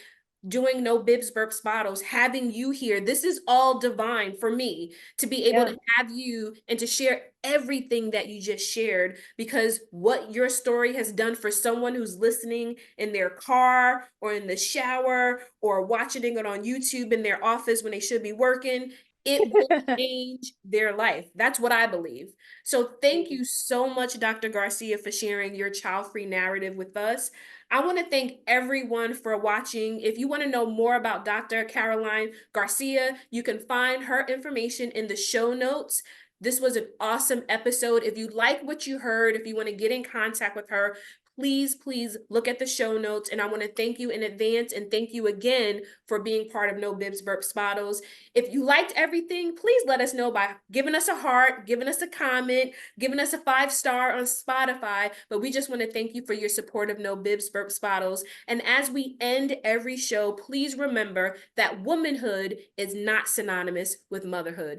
Speaker 1: doing No Bibs Burps Bottles, having you here, this is all divine for me to be able to have you and to share everything that you just shared, because what your story has done for someone who's listening in their car or in the shower or watching it on YouTube in their office when they should be working, it will change their life. That's what I believe. So thank you so much, Dr. Garcia, for sharing your child-free narrative with us. I want to thank everyone for watching. If you want to know more about Dr. CarolLaine Garcia, you can find her information in the show notes. This was an awesome episode. If you like what you heard, if you want to get in contact with her, please look at the show notes. And I want to thank you in advance and thank you again for being part of No Bibs Burps Bottles. If you liked everything, please let us know by giving us a heart, giving us a comment, giving us a 5-star on Spotify. But we just want to thank you for your support of No Bibs Burps Bottles. And as we end every show, please remember that womanhood is not synonymous with motherhood.